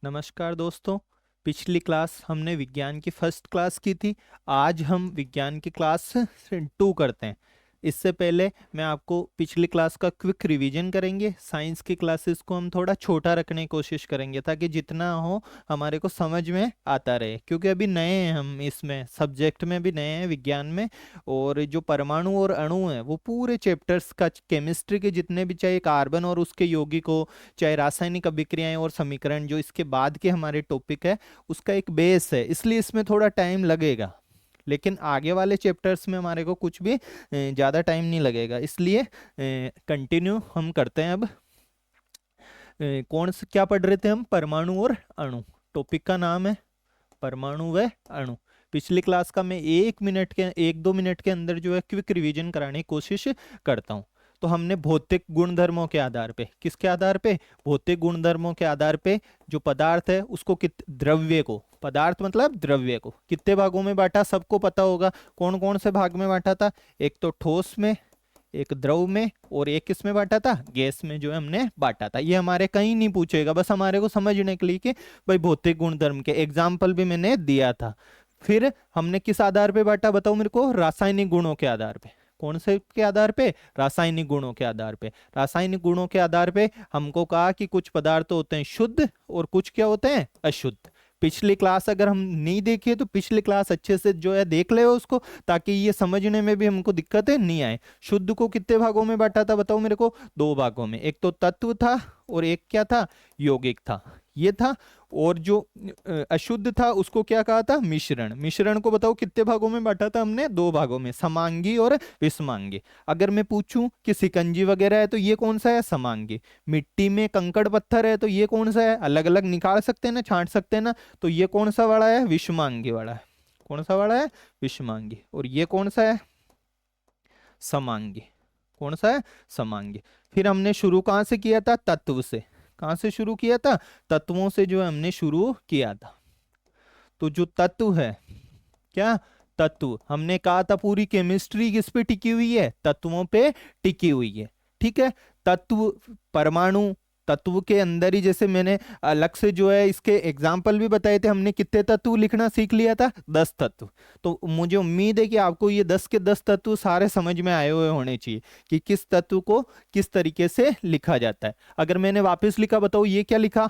नमस्कार दोस्तों। पिछली क्लास हमने विज्ञान की फर्स्ट क्लास की थी। आज हम विज्ञान की क्लास 2 करते हैं। इससे पहले मैं आपको पिछली क्लास का क्विक रिवीजन करेंगे। साइंस की क्लासेस को हम थोड़ा छोटा रखने की कोशिश करेंगे ताकि जितना हो हमारे को समझ में आता रहे, क्योंकि अभी नए हैं हम इसमें सब्जेक्ट में भी नए हैं विज्ञान में। और जो परमाणु और अणु हैं वो पूरे चैप्टर्स का केमिस्ट्री के जितने भी, चाहे कार्बन और उसके यौगिक हो, चाहे रासायनिक अभिक्रियाएं और समीकरण, जो इसके बाद के हमारे टॉपिक है उसका एक बेस है, इसलिए इसमें थोड़ा टाइम लगेगा। लेकिन आगे वाले चैप्टर्स में हमारे को कुछ भी ज़्यादा टाइम नहीं लगेगा, इसलिए कंटिन्यू हम करते हैं। अब कौन से क्या पढ़ रहे थे हम? परमाणु और अणु। टॉपिक का नाम है परमाणु व अणु। पिछली क्लास का मैं 1-2 मिनट के अंदर जो है क्विक रिवीजन कराने की कोशिश करता हूँ। तो हमने भौतिक गुणधर्मों के आधार पे, किसके आधार पे? भौतिक गुणधर्मों के आधार पे जो पदार्थ है उसको द्रव्य को, पदार्थ मतलब द्रव्य को कितने भागों में बांटा? सबको पता होगा कौन कौन से भाग में बांटा था। एक तो ठोस में, एक द्रव में, और एक किस में बांटा था? गैस में जो है हमने बांटा था। ये हमारे कहीं नहीं पूछेगा, बस हमारे को समझने के लिए कि भाई भौतिक गुणधर्म के एग्जाम्पल भी मैंने दिया था। फिर हमने किस आधार पे बांटा बताओ मेरे को? रासायनिक गुणों के आधार पे। कौन से के आधार पे? रासायनिक गुणों के आधार पे। रासायनिक गुणों के आधार पे हमको कहा कि कुछ पदार्थ होते हैं शुद्ध और कुछ क्या होते हैं? अशुद्ध। पिछली क्लास अगर हम नहीं देखिए तो पिछली क्लास अच्छे से जो है देख ले उसको, ताकि ये समझने में भी हमको दिक्कतें नहीं आए। शुद्ध को कितने भागों में बांटा था बताओ मेरे को? 2 भागों में। एक तो तत्व था और एक क्या था? यौगिक था, ये था। और जो अशुद्ध था उसको क्या कहा था? मिश्रण। मिश्रण को बताओ कितने भागों में बांटा था हमने? 2 भागों में, समांगी और विषमांगी। अगर मैं पूछूं कि सिकंजी वगैरह है तो ये कौन सा है? समांगी। मिट्टी में कंकड़ पत्थर है तो ये कौन सा है? अलग अलग निकाल सकते हैं ना, छांट सकते हैं ना, तो ये कौन सा वाला है? विषमांगी वाला है। कौन सा वाला है? विषमांगी। और ये कौन सा है? समांगी। कौन सा है? समांगी। फिर हमने शुरू कहां से किया था? तत्व से। कहां से शुरू किया था? तत्वों से जो है हमने शुरू किया था। तो जो तत्व है, क्या तत्व, हमने कहा था पूरी केमिस्ट्री किस पे टिकी हुई है? तत्वों पे टिकी हुई है। ठीक है। तत्व, परमाणु, तत्व के अंदर ही, जैसे मैंने अलग से जो है इसके एग्जाम्पल भी बताए थे, हमने कितने तत्व लिखना सीख लिया था? 10 तत्व। तो मुझे उम्मीद है कि आपको ये 10 के 10 तत्व सारे समझ में आए हुए होने चाहिए कि किस तत्व को किस तरीके से लिखा जाता है। अगर मैंने वापस लिखा, बताओ ये क्या लिखा?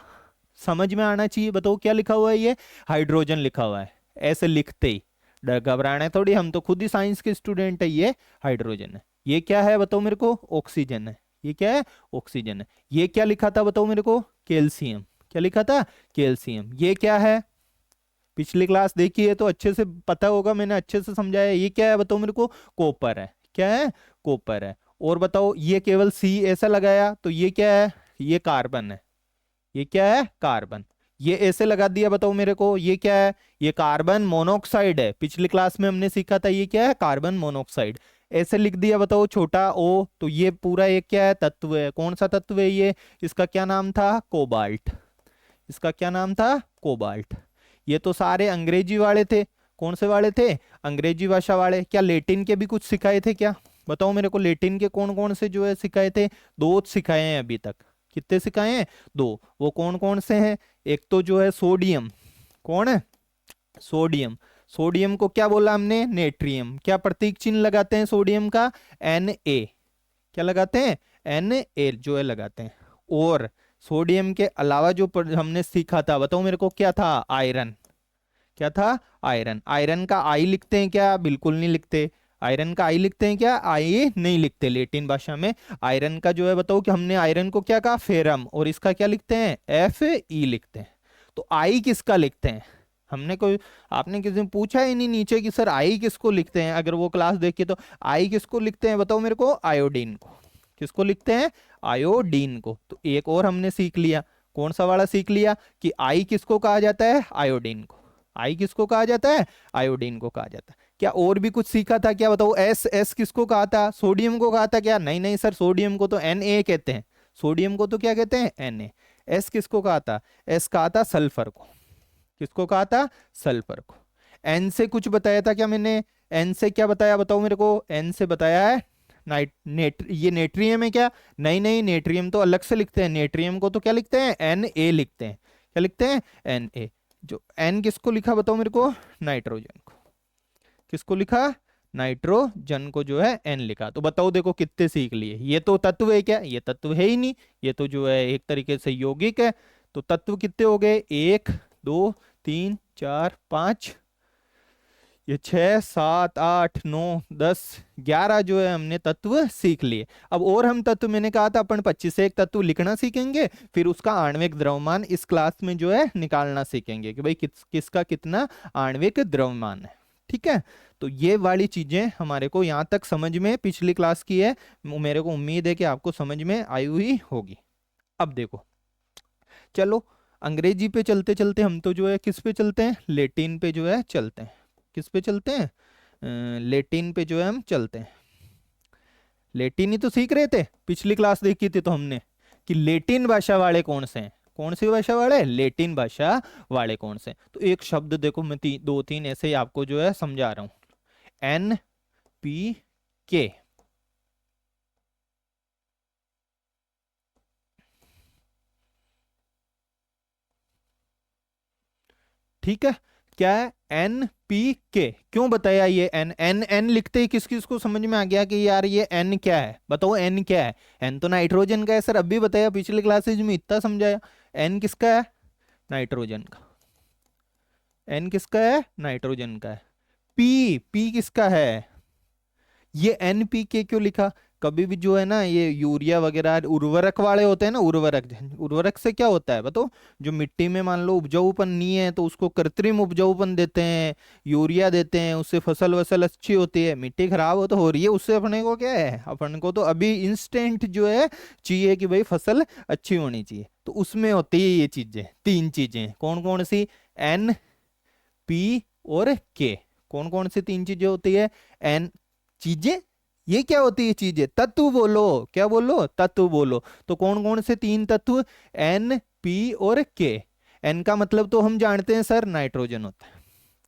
समझ में आना चाहिए, बताओ क्या लिखा हुआ है? ये हाइड्रोजन लिखा हुआ है। ऐसे लिखते ही घबराना है थोड़ी, हम तो खुद ही साइंस के स्टूडेंट है। ये हाइड्रोजन है। ये क्या है बताओ मेरे को? ऑक्सीजन है। ये क्या है? ऑक्सीजन है। ये क्या लिखा था बताओ मेरे को? कैल्शियम। क्या लिखा था? कैल्शियम। ये क्या है? पिछली क्लास देखी है तो अच्छे से पता होगा, मैंने अच्छे से समझाया। ये क्या है बताओ मेरे को? कॉपर है। क्या है? कॉपर है। और बताओ, ये केवल सी ऐसा लगाया तो ये क्या है? ये कार्बन है। ये क्या है? कार्बन। ये ऐसे लगा दिया, बताओ मेरे को ये क्या है? ये कार्बन मोनोऑक्साइड है। पिछली क्लास में हमने सीखा था ये क्या है? Carbon monoxide. ऐसे लिख दिया, बताओ छोटा ओ, तो ये पूरा एक क्या है? तत्व है। कौन सा तत्व है ये? इसका क्या नाम था? कोबाल्ट। इसका क्या नाम था? कोबाल्ट। ये तो सारे अंग्रेजी वाले थे। कौन से वाले थे? अंग्रेजी भाषा वाले। क्या लेटिन के भी कुछ सिखाए थे क्या? बताओ मेरे को, लेटिन के कौन कौन से जो है सिखाए थे? 2 सिखाए हैं अभी तक। कितने सिखाए हैं? 2। वो कौन कौन से हैं? एक तो जो है सोडियम। कौन है? सोडियम। सोडियम को क्या बोला हमने? नेट्रियम। क्या प्रतीक चिन्ह लगाते हैं सोडियम का? Na। क्या लगाते हैं? Na जो है लगाते हैं। और सोडियम के अलावा जो हमने सीखा था, बताओ मेरे को क्या था? आयरन। क्या था? आयरन। आयरन का आई लिखते हैं क्या? बिल्कुल नहीं लिखते। आयरन का आई लिखते हैं क्या? आई नहीं लिखते लेटिन भाषा में। आयरन का जो है बताओ कि हमने आयरन को क्या कहा? फेरम। और इसका क्या लिखते हैं? Fe लिखते हैं। तो आई किसका लिखते हैं? हमने कोई, आपने किसी ने पूछा ही नहीं नीचे कि सर आई किसको लिखते हैं। अगर वो क्लास देखिए तो आई किसको लिखते हैं बताओ मेरे को? आयोडीन को। किसको लिखते हैं? आयोडीन को। तो एक और हमने सीख लिया। कौन सा वाला सीख लिया? कि आई किसको कहा जाता है? आयोडीन को। आई किसको कहा जाता है? आयोडीन को कहा जाता है। क्या और भी कुछ सीखा था क्या बताओ? एस। एस किसको कहा था? सोडियम को कहा था क्या? नहीं नहीं सर, सोडियम को तो Na कहते हैं। सोडियम को तो क्या कहते हैं? Na। एस किसको कहा था? एस कहा था सल्फर को। किसको कहा था? सल्फर को। एन से कुछ बताया था क्या मैंने? एन से क्या बताया बताओ मेरे को? एन से बताया है ये नेट्रियम है क्या? नहीं नहीं, नेट्रियम तो अलग से लिखते हैं। नेट्रियम को तो क्या लिखते हैं? Na लिखते हैं। क्या लिखते हैं, Na। जो N किसको लिखा बताओ मेरे को, नाइट्रोजन को। किसको लिखा, नाइट्रोजन को जो है N लिखा। तो बताओ देखो कितने सीख लिए। ये तो तत्व है क्या, ये तत्व है ही नहीं, ये तो जो है एक तरीके से यौगिक है। तो तत्व कितने हो गए, 1 2 3 4 5, ये 6 7 8 9 10 11 जो है हमने तत्व सीख लिए। अब और हम तत्व, मैंने कहा था अपन 25 से एक तत्व लिखना सीखेंगे, फिर उसका आणविक द्रव्यमान इस क्लास में जो है निकालना सीखेंगे कि भाई किसका कितना आणविक द्रव्यमान है। ठीक है, तो ये वाली चीजें हमारे को यहाँ तक समझ में पिछली क्लास की है, मेरे को उम्मीद है कि आपको समझ में आई हुई होगी। अब देखो, चलो अंग्रेजी पे चलते चलते हम तो जो है किस पे चलते हैं, लेटिन पे जो है चलते हैं। किस पे चलते हैं, लेटिन पे जो है हम चलते हैं। लेटिन ही तो सीख रहे थे, पिछली क्लास देखी थी तो हमने कि लेटिन भाषा वाले कौन से हैं, कौन सी भाषा वाले, लेटिन भाषा वाले कौन से हैं। तो एक शब्द देखो, मैं दो तीन ऐसे ही आपको जो है समझा रहा हूं। NPK, ठीक है, क्या है, NPK। क्यों बताया ये एन एन एन लिखते ही किस किस को समझ में आ गया कि यार ये एन क्या है, बताओ एन क्या है। एन तो नाइट्रोजन का है सर, अभी बताया पिछले क्लासेज में, इतना समझाया। एन किसका है, नाइट्रोजन का। एन किसका है, नाइट्रोजन का है। पी पी किसका है, ये NPK क्यों लिखा। कभी भी जो है ना ये यूरिया वगैरह उर्वरक वाले होते हैं ना, उर्वरक, उर्वरक से क्या होता है बताओ, जो मिट्टी में मान लो उपजाऊपन नहीं है तो उसको कृत्रिम उपजाऊपन देते हैं, यूरिया देते हैं, उससे फसल वसल अच्छी होती है। मिट्टी खराब हो तो हो रही है, उससे अपने को क्या है, अपन को तो अभी इंस्टेंट जो है चाहिए कि भाई फसल अच्छी होनी चाहिए। तो उसमें होती है ये चीजें, तीन चीजें, कौन कौन सी, NP और K। कौन कौन सी तीन चीजें होती है, एन, चीजें, ये क्या होती है चीजें, तत्व बोलो, क्या बोलो, तत्व बोलो। तो कौन कौन से तीन तत्व, NP और K। एन का मतलब तो हम जानते हैं सर, नाइट्रोजन होता है।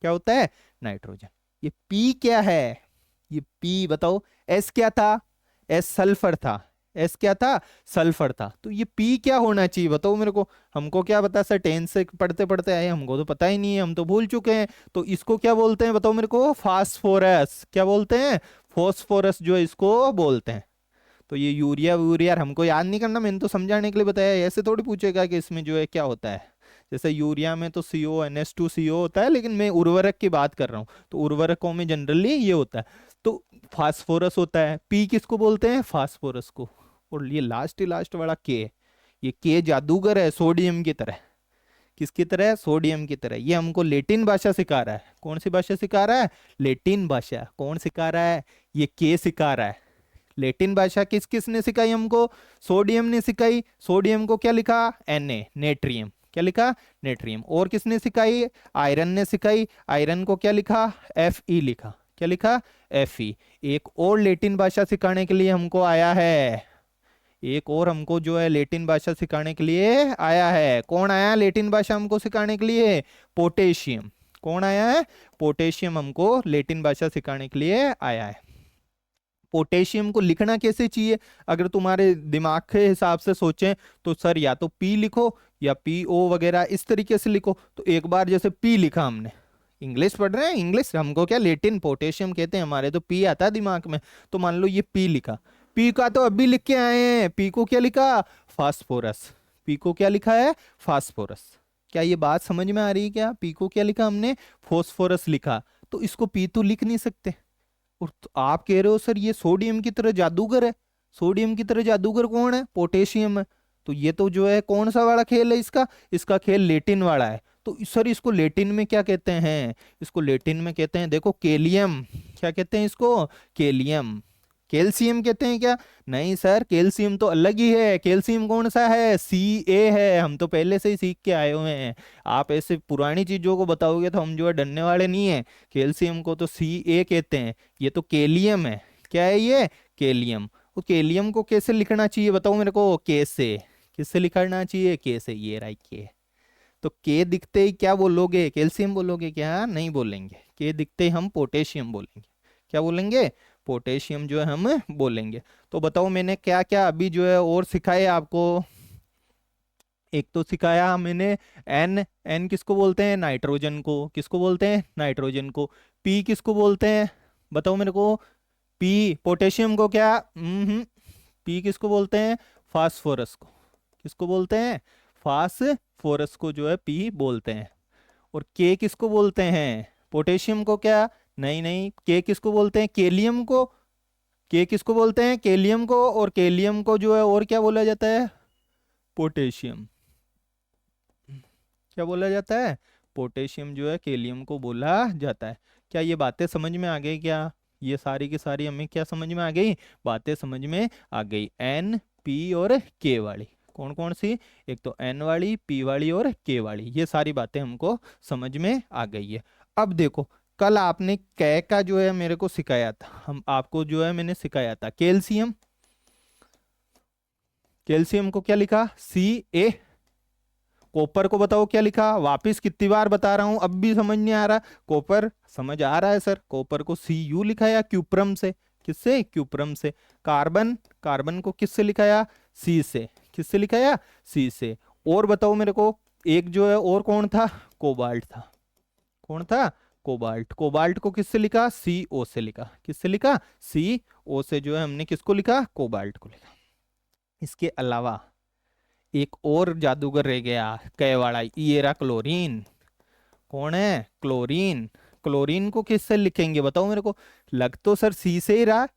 क्या होता है, नाइट्रोजन। ये P क्या है, ये P बताओ। S क्या था, S सल्फर था। S क्या था, सल्फर था। तो ये P क्या होना चाहिए बताओ मेरे को। हमको क्या पता सर, 10 से पढ़ते पढ़ते आए, हमको तो पता ही नहीं है, हम तो भूल चुके हैं। तो इसको क्या बोलते हैं बताओ मेरे को, फास्फोरस। क्या बोलते हैं, फॉस्फोरस जो इसको बोलते हैं। तो ये यूरिया वूरिया हमको याद नहीं करना, मैंने तो समझाने के लिए बताया, ऐसे थोड़ी पूछेगा कि इसमें जो है क्या होता है। जैसे यूरिया में तो CONH2CO होता है, लेकिन मैं उर्वरक की बात कर रहा हूँ, तो उर्वरकों में जनरली ये होता है। तो फास्फोरस होता है, पी किसको बोलते हैं, फास्फोरस को। और ये लास्ट ही लास्ट वाला के, ये के जादूगर है सोडियम की तरह। किसकी तरह, सोडियम की तरह। ये हमको लेटिन भाषा सिखा रहा है। कौन सी भाषा सिखा रहा है, लेटिन भाषा। कौन सिखा रहा है, ये के सिखा रहा है। लेटिन भाषा किस किस ने सिखाई हमको, सोडियम ने सिखाई। सोडियम को क्या लिखा, Na, नेट्रियम। क्या लिखा, नेट्रियम। और किसने सिखाई, आयरन ने सिखाई। आयरन को क्या लिखा, Fe लिखा। क्या लिखा, Fe। एक और लेटिन भाषा सिखाने के लिए हमको आया है, एक और हमको जो है लेटिन भाषा सिखाने के लिए आया है। कौन आया लेटिन भाषा हमको सिखाने के लिए, पोटेशियम। कौन आया है, पोटेशियम हमको लेटिन भाषा सिखाने के लिए आया है। पोटेशियम को लिखना कैसे चाहिए, अगर तुम्हारे दिमाग के हिसाब से सोचें तो सर या तो P लिखो या PO वगैरह इस तरीके से लिखो। तो एक बार जैसे P लिखा हमने, इंग्लिश पढ़ रहे हैं, इंग्लिश हमको क्या, लेटिन पोटेशियम कहते हैं, हमारे तो P आता है दिमाग में। तो मान लो ये P लिखा, P का तो अभी लिख के आए हैं, P को क्या लिखा, फास्फोरस। P को क्या लिखा है, फास्फोरस। क्या ये बात समझ में आ रही है क्या, P को क्या लिखा हमने, फोस्फोरस लिखा। तो इसको P तो लिख नहीं सकते। और तो आप कह रहे हो सर ये सोडियम की तरह जादूगर है। सोडियम की तरह जादूगर कौन है, पोटेशियम है। तो ये तो जो है कौन सा वाला खेल है इसका, इसका खेल लेटिन वाला है। तो सर इसको लेटिन में क्या कहते हैं, इसको लेटिन में कहते हैं देखो केलियम। क्या कहते हैं इसको, केलियम। कैल्शियम कहते हैं क्या, नहीं सर, कैल्शियम तो अलग ही है। कैल्शियम कौन सा है, Ca है। हम तो पहले से ही सीख के आए हुए हैं, आप ऐसे पुरानी चीजों को बताओगे तो हम जो है डरने वाले नहीं है। कैल्शियम को तो Ca कहते हैं, ये तो केलियम है। क्या है ये, केलियम। वो केलियम को कैसे लिखना चाहिए बताओ मेरे को, के से। किससे लिखना चाहिए, के से। ये राइट के। तो के दिखते ही क्या बोलोगे, कैल्शियम बोलोगे क्या, नहीं बोलेंगे। के दिखते ही हम पोटेशियम बोलेंगे। क्या बोलेंगे, पोटेशियम जो है हम बोलेंगे। तो बताओ मैंने क्या क्या अभी जो है और सिखाए आपको, एक तो सिखाया मैंने एन, एन किसको बोलते हैं? नाइट्रोजन को। किसको बोलते हैं? नाइट्रोजन को। पी किसको बोलते हैं? बताओ मेरे को। पी पोटेशियम को क्या? पी किसको बोलते हैं? फास्फोरस को। किसको बोलते हैं? फास्फोरस को जो है पी बोलते हैं। और के किसको बोलते हैं? पोटेशियम को क्या? नहीं नहीं, के किसको बोलते हैं? केलियम को। के किसको बोलते हैं? केलियम को। और केलियम को जो है और क्या बोला जाता है? पोटेशियम। क्या बोला जाता है? पोटेशियम जो है केलियम को बोला जाता है। क्या ये बातें समझ में आ गई क्या? ये सारी की सारी हमें क्या समझ में आ गई? बातें समझ में आ गई। एन, पी और के वाली। कौन कौन सी? एक तो एन वाली, पी वाली और के वाली। ये सारी बातें हमको समझ में आ गई है। अब देखो, कल आपने कै का जो है मेरे को सिखाया था, हम आपको जो है मैंने सिखाया था कैल्शियम। कैल्शियम को क्या लिखा? Ca। कॉपर को बताओ क्या लिखा? वापिस कितनी बार बता रहा हूं, अब भी समझ नहीं आ रहा? कॉपर समझ आ रहा है सर, कॉपर को Cu लिखाया क्यूप्रम से। किससे? क्यूप्रम से। कार्बन, कार्बन को किससे लिखाया? C से। किससे लिखाया? C से। और बताओ मेरे को, एक जो है और कौन था? कोबाल्ट था। कौन था? कोबाल्ट। कोबाल्ट को किससे लिखा? CO से लिखा। किससे लिखा? CO से जो है हमने किसको लिखा? कोबाल्ट को लिखा। इसके अलावा एक और जादूगर रह गया, कै वाला, ये रहा क्लोरीन। कौन है? क्लोरीन। क्लोरीन को किससे लिखेंगे बताओ मेरे को? लग तो सर सी से ही रहा है।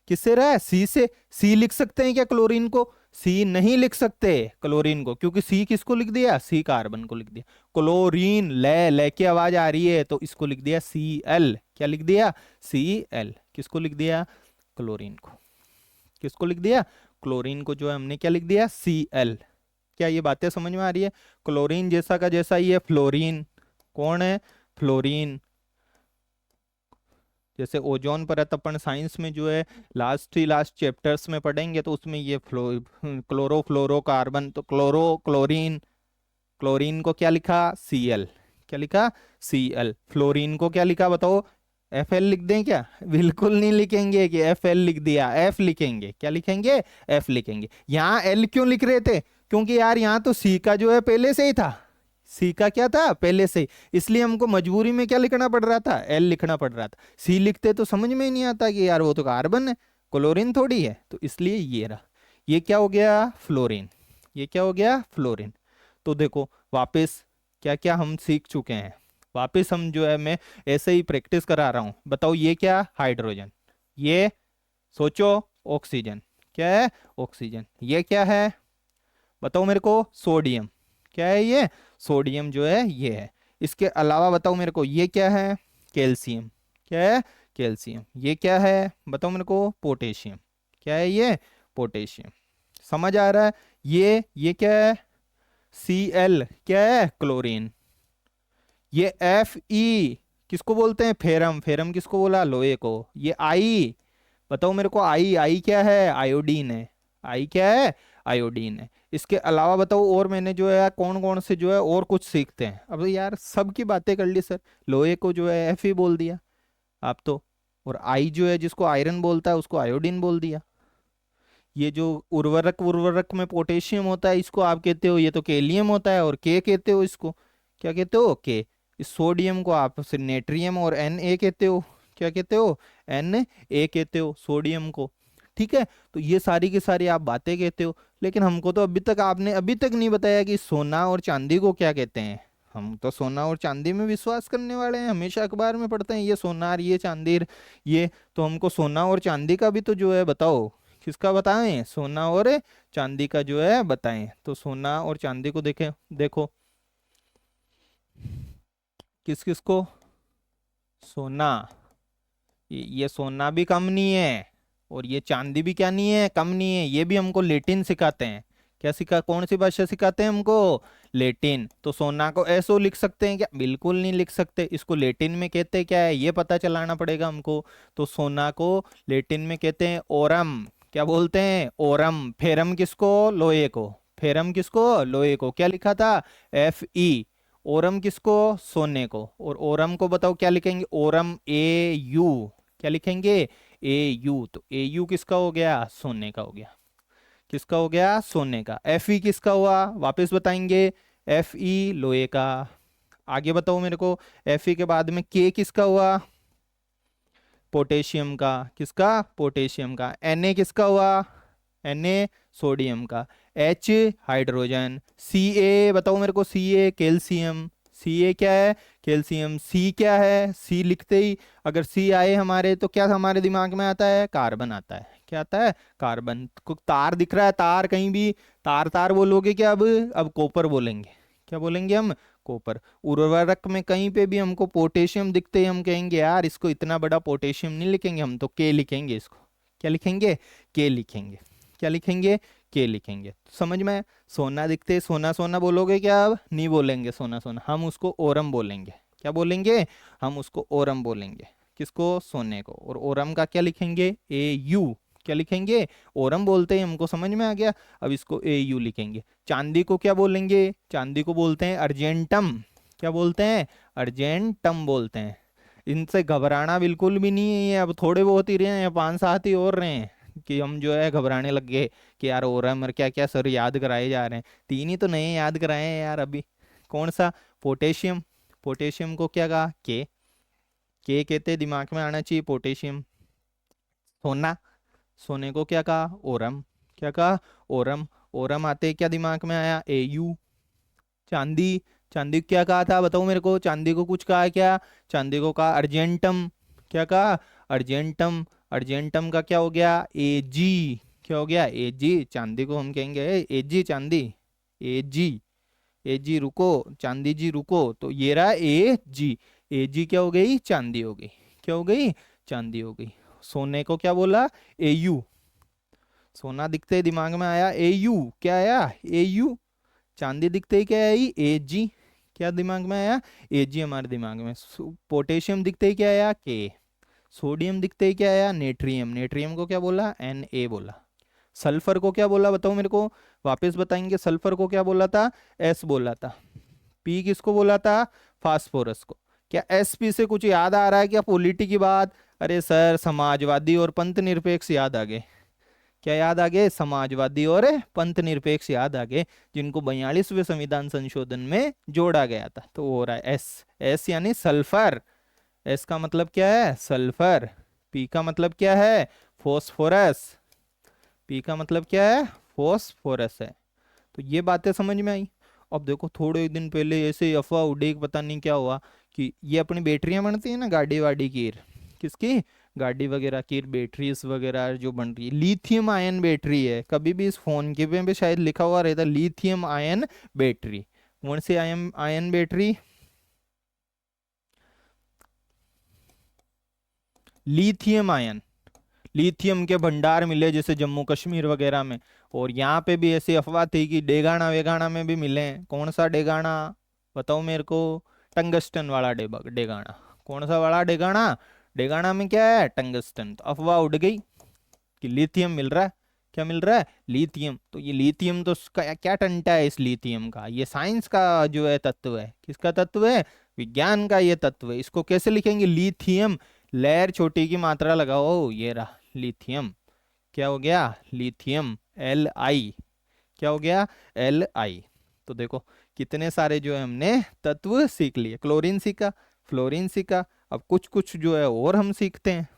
किससे रहा है? सी से। सी लिख सकते हैं क्या क्लोरीन को? सी नहीं लिख सकते क्लोरीन को, क्योंकि सी किसको लिख दिया? सी कार्बन को लिख दिया। क्लोरीन, ले की आवाज आ रही है तो इसको लिख दिया Cl। क्या लिख दिया? Cl। किसको लिख दिया? क्लोरीन को। किसको लिख दिया? क्लोरीन को जो है हमने क्या लिख दिया? Cl। क्या ये बातें समझ में आ रही है? क्लोरीन जैसा का जैसा ही है फ्लोरीन। कौन है? फ्लोरीन। जैसे ओजोन परत अपन साइंस में जो है लास्ट ही लास्ट चैप्टर्स में पढ़ेंगे, तो उसमें ये क्लोरो फ्लोरो कार्बन, तो क्लोरो क्लोरीन। क्लोरीन को क्या लिखा? Cl। क्या लिखा? Cl। फ्लोरीन को क्या लिखा बताओ? Fl लिख दें क्या? बिल्कुल नहीं लिखेंगे कि Fl लिख दिया, F लिखेंगे। क्या लिखेंगे? F लिखेंगे। यहाँ L क्यों लिख रहे थे? क्योंकि यार यहाँ तो C का जो है पहले से ही था। सी का क्या था? पहले से। इसलिए हमको मजबूरी में क्या लिखना पड़ रहा था? एल लिखना पड़ रहा था। सी लिखते तो समझ में ही नहीं आता कि यार वो तो कार्बन है, क्लोरीन थोड़ी है। तो इसलिए ये रहा। ये क्या हो गया? फ्लोरीन। ये क्या हो गया? फ्लोरीन। तो देखो वापस क्या क्या हम सीख चुके हैं। वापस हम जो है मैं ऐसे ही प्रैक्टिस करा रहा हूं। बताओ ये क्या? हाइड्रोजन। ये सोचो, ऑक्सीजन। क्या है? ऑक्सीजन। ये क्या है? बताओ मेरे को। सोडियम। क्या है ये? सोडियम जो है ये है। इसके अलावा बताओ मेरे को, ये क्या है? कैल्शियम। क्या है? कैल्शियम। ये क्या है? बताओ मेरे को। पोटेशियम। क्या है ये? पोटेशियम। समझ आ रहा है? ये क्या है? Cl। क्या है? क्लोरीन। ये Fe किसको बोलते हैं? फेरम। फेरम किसको बोला? लोहे को। ये आई, बताओ मेरे को। आई क्या है? आयोडीन है। आई क्या है? आयोडीन है। इसके अलावा बताओ और मैंने जो है कौन कौन से जो है और कुछ सीखते हैं। अब यार सब की बातें कर ली सर, लोहे को जो है Fe बोल दिया आप तो, और आई जो है जिसको आयरन बोलता है उसको आयोडीन बोल दिया। ये जो उर्वरक उर्वरक में पोटेशियम होता है इसको आप कहते हो, ये तो केलियम होता है। और के कहते हो इसको। क्या कहते हो? के। इस सोडियम को आप फिर नेट्रियम और Na कहते हो। क्या कहते हो? Na कहते हो सोडियम को। ठीक है, तो ये सारी की सारी आप बातें कहते हो। लेकिन हमको तो अभी तक आपने अभी तक नहीं बताया कि सोना और चांदी को क्या कहते हैं। हम तो सोना और चांदी में विश्वास करने वाले हैं, हमेशा अखबार में पढ़ते हैं ये सोनार ये चांदीर ये। तो हमको सोना और चांदी का भी तो जो है बताओ। किसका बताएं? सोना और चांदी का जो है बताएं। तो सोना और चांदी को देखें, देखो किस किस को। सोना, ये सोना भी कम नहीं है, और ये चांदी भी क्या नहीं है? कम नहीं है। ये भी हमको लेटिन सिखाते हैं। क्या सिखा? कौन सी भाषा सिखाते हैं हमको? लेटिन। तो सोना को ऐसो लिख सकते हैं क्या? बिल्कुल नहीं लिख सकते। इसको लेटिन में कहते क्या है ये पता चलाना पड़ेगा हमको। तो सोना को लेटिन में कहते हैं ओरम। क्या बोलते हैं? ओरम। फेरम किसको? लोहे को। फेरम किसको? लोहे को। क्या लिखा था? Fe। ओरम किसको? सोने को। और ओरम को बताओ क्या लिखेंगे? Oram Au। क्या लिखेंगे? Au। तो Au किसका हो गया? सोने का हो गया। किसका हो गया? सोने का। Fe किसका हुआ? वापस बताएंगे। Fe लोहे का। आगे बताओ मेरे को। Fe के बाद में K किसका हुआ? पोटेशियम का। किसका? पोटेशियम का। Na किसका हुआ? Na सोडियम का। H hydrogen. Ca बताओ मेरे को। Ca calcium. Ca क्या है? कैल्शियम। C क्या है? C लिखते ही अगर C आए हमारे तो क्या हमारे दिमाग में आता है? कार्बन आता है। क्या आता है? कार्बन। को तार दिख रहा है? तार कहीं भी तार तार बोलोगे क्या? अब कॉपर बोलेंगे। क्या बोलेंगे हम? कॉपर। उर्वरक में कहीं पे भी हमको पोटेशियम दिखते ही हम कहेंगे यार इसको इतना बड़ा पोटेशियम नहीं लिखेंगे, हम तो के लिखेंगे इसको। क्या लिखेंगे? के लिखेंगे। क्या लिखेंगे? के लिखेंगे। समझ में आया? सोना दिखते ही सोना सोना बोलोगे क्या? अब नहीं बोलेंगे सोना सोना, हम उसको ओरम बोलेंगे। क्या बोलेंगे? हम उसको ओरम बोलेंगे। किसको? सोने को। और ओरम का क्या लिखेंगे? AU। क्या लिखेंगे? ओरम बोलते ही हमको समझ में आ गया। अब इसको AU लिखेंगे। चांदी को क्या बोलेंगे? चांदी को बोलते हैं अर्जेंटम। क्या बोलते हैं? अर्जेंटम बोलते हैं। इनसे घबराना बिल्कुल भी नहीं है। अब थोड़े बहुत ही रहे हैं, 5-7 ही और रहे हैं कि हम जो है घबराने लग गए कि यार ओरम और क्या क्या सर याद कराए जा रहे हैं। 3 ही तो नए याद कराए हैं यार अभी। कौन सा? पोटेशियम। पोटेशियम को क्या कहा? के कहते दिमाग में आना चाहिए पोटेशियम। सोना। सोने को क्या कहा? ओरम। क्या कहा? ओरम। ओरम आते ही क्या दिमाग में आया? AU। चांदी। चांदी को क्या कहा था? बताओ मेरे को। चांदी को कुछ कहा क्या? चांदी को कहा अर्जेंटम। क्या कहा? अर्जेंटम। अर्जेंटम का क्या हो गया? AG। क्या हो गया? AG। चांदी को हम कहेंगे AG चांदी। AG। AG रुको। चांदी जी रुको। तो ये रहा AG। AG क्या हो गई? चांदी हो गई। क्या हो गई? चांदी हो गई। सोने को क्या बोला? AU। सोना दिखते ही दिमाग में आया AU। क्या आया? AU। चांदी दिखते ही क्या आई? AG। क्या दिमाग में आया? AG हमारे दिमाग में। पोटेशियम दिखते ही क्या आया? K। सोडियम दिखते ही क्या आया? नेट्रियम। नेट्रियम को क्या बोला? Na बोला। सल्फर को क्या बोला? बताओ मेरे को। वापस बताएंगे। सल्फर को क्या बोला था? S बोला था। P किसको बोला था? फास्फोरस को। क्या SP से कुछ याद आ रहा है क्या? पॉलिटी की बात? अरे सर समाजवादी और पंथ निरपेक्ष याद आ गए। क्या याद आ गए? समाजवादी और पंथ निरपेक्ष याद आ गए, जिनको 42वें संविधान संशोधन में जोड़ा गया था। तो हो रहा है S यानी सल्फर। S का मतलब क्या है? सल्फर। P का मतलब क्या है? फॉस्फोरस। P का मतलब क्या है? फॉस्फोरस है। तो ये बातें समझ में आई। अब देखो थोड़े दिन पहले ऐसे अफवाह उड़ी कि पता नहीं क्या हुआ कि ये अपनी बैटरियां बनती है ना गाड़ी वाड़ी की। किसकी? गाड़ी वगैरह की बैटरीज वगैरह जो बन रही है, लिथियम आयन बैटरी है। कभी भी इस फोन के पे भी शायद लिखा हुआ रहता लिथियम आयन बैटरी। कौन सी ion ion battery? Lithium ion. Lithium के भंडार मिले जैसे जम्मू कश्मीर वगैरह में। और यहाँ पे भी ऐसी अफवाह थी कि डेगाना वेगाना में भी मिले हैं। कौन सा डेगाना? बताओ मेरे को। टंगस्टन वाला डेगाना। कौन सा वाला डेगाना? डेगाना में क्या है? टंगस्टन। तो अफवाह उड़ गई कि लिथियम मिल रहा है। क्या मिल रहा है? लिथियम। तो ये लिथियम तो क्या टंटा है इस लिथियम का? ये साइंस का जो है तत्व है। किसका तत्व है? विज्ञान का ये तत्व है। इसको कैसे लिखेंगे? लिथियम। लहर छोटी की मात्रा लगाओ। ये रहा लिथियम। क्या हो गया? लिथियम। Li। क्या हो गया? Li। तो देखो कितने सारे जो है हमने तत्व सीख लिए। क्लोरीन सीखा, फ्लोरीन सीखा। अब कुछ कुछ जो है और हम सीखते हैं।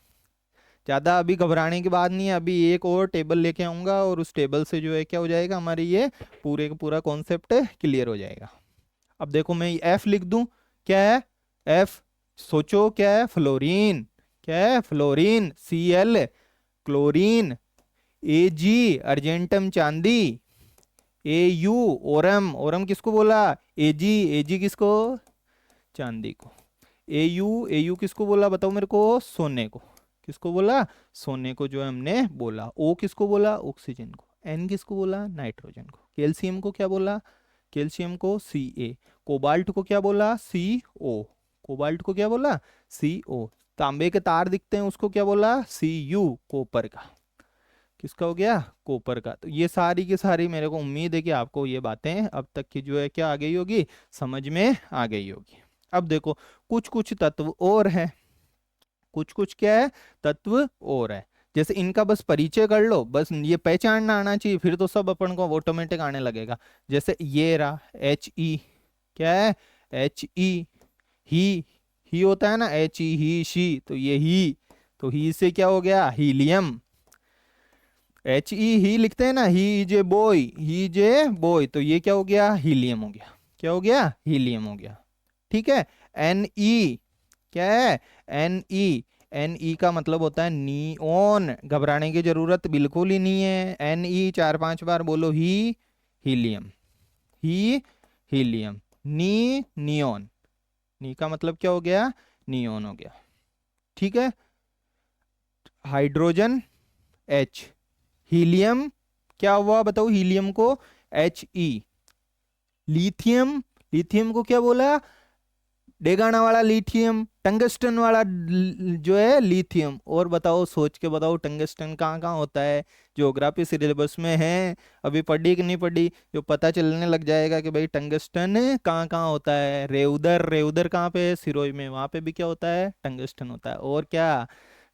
ज्यादा अभी घबराने की बात नहीं है। अभी एक और टेबल लेके आऊंगा और उस टेबल से जो है क्या हो जाएगा, हमारी ये पूरे का पूरा कॉन्सेप्ट क्लियर हो जाएगा। अब देखो मैं F लिख दूं। क्या है? F। सोचो क्या है? फ्लोरीन। क्या है? Fluorine. Cl chlorine. Ag argentum चांदी। AU Oram. ओरम किसको बोला? Ag किसको? चांदी को। AU किसको बोला? बताओ मेरे को। सोने को। किसको बोला? सोने को जो है हमने बोला। O किसको बोला? ऑक्सीजन को। N किसको बोला? नाइट्रोजन को। कैल्शियम को क्या बोला? कैल्शियम को Ca। कोबाल्ट को क्या बोला? CO। कोबाल्ट को क्या बोला? CO। तांबे के तार दिखते हैं उसको क्या बोला? Cu। कॉपर का। किसका हो गया? कॉपर का। तो ये सारी की सारी मेरे को उम्मीद है कि आपको ये बातें अब तक की जो है क्या आ गई होगी, समझ में आ गई होगी। अब देखो कुछ कुछ तत्व और है। कुछ कुछ क्या है? तत्व और है। जैसे इनका बस परिचय कर लो, बस ये पहचानना आना चाहिए, फिर तो सब अपन को ऑटोमेटिक आने लगेगा। जैसे ये रहा एच ई, क्या है, एच ई, ही होता है ना, एच ई, ही शी, तो ये ही, तो ही से क्या हो गया, हीलियम। एच ई, ही लिखते हैं ना, he is a boy, he is a boy, तो ये क्या हो गया, हीलियम हो गया। क्या हो गया, हीलियम हो गया। ठीक है। एन ई, क्या है, एन ई, एन ई का मतलब होता है नियोन। घबराने की जरूरत बिल्कुल ही नहीं है। एन ई 4-5 बार बोलो, ही, हीलियम, ही, हीलियम, नी, नियोन। नी का मतलब क्या हो गया, नियोन हो गया। ठीक है। हाइड्रोजन एच, हीलियम क्या हुआ बताओ, हीलियम को एच ई। लिथियम, लिथियम को क्या बोला, डेगाना वाला लिथियम, टंगस्टन वाला जो है लिथियम। और बताओ, सोच के बताओ, टंगस्टन कहाँ कहाँ होता है, ज्योग्राफी सिलेबस में है, अभी पढ़ी कि नहीं पढ़ी, जो पता चलने लग जाएगा कि भाई टंगस्टन कहाँ कहाँ होता है। रेउदर, रेउदर कहाँ पे है, सिरोही में, वहां पे भी क्या होता है, टंगस्टन होता है। और क्या,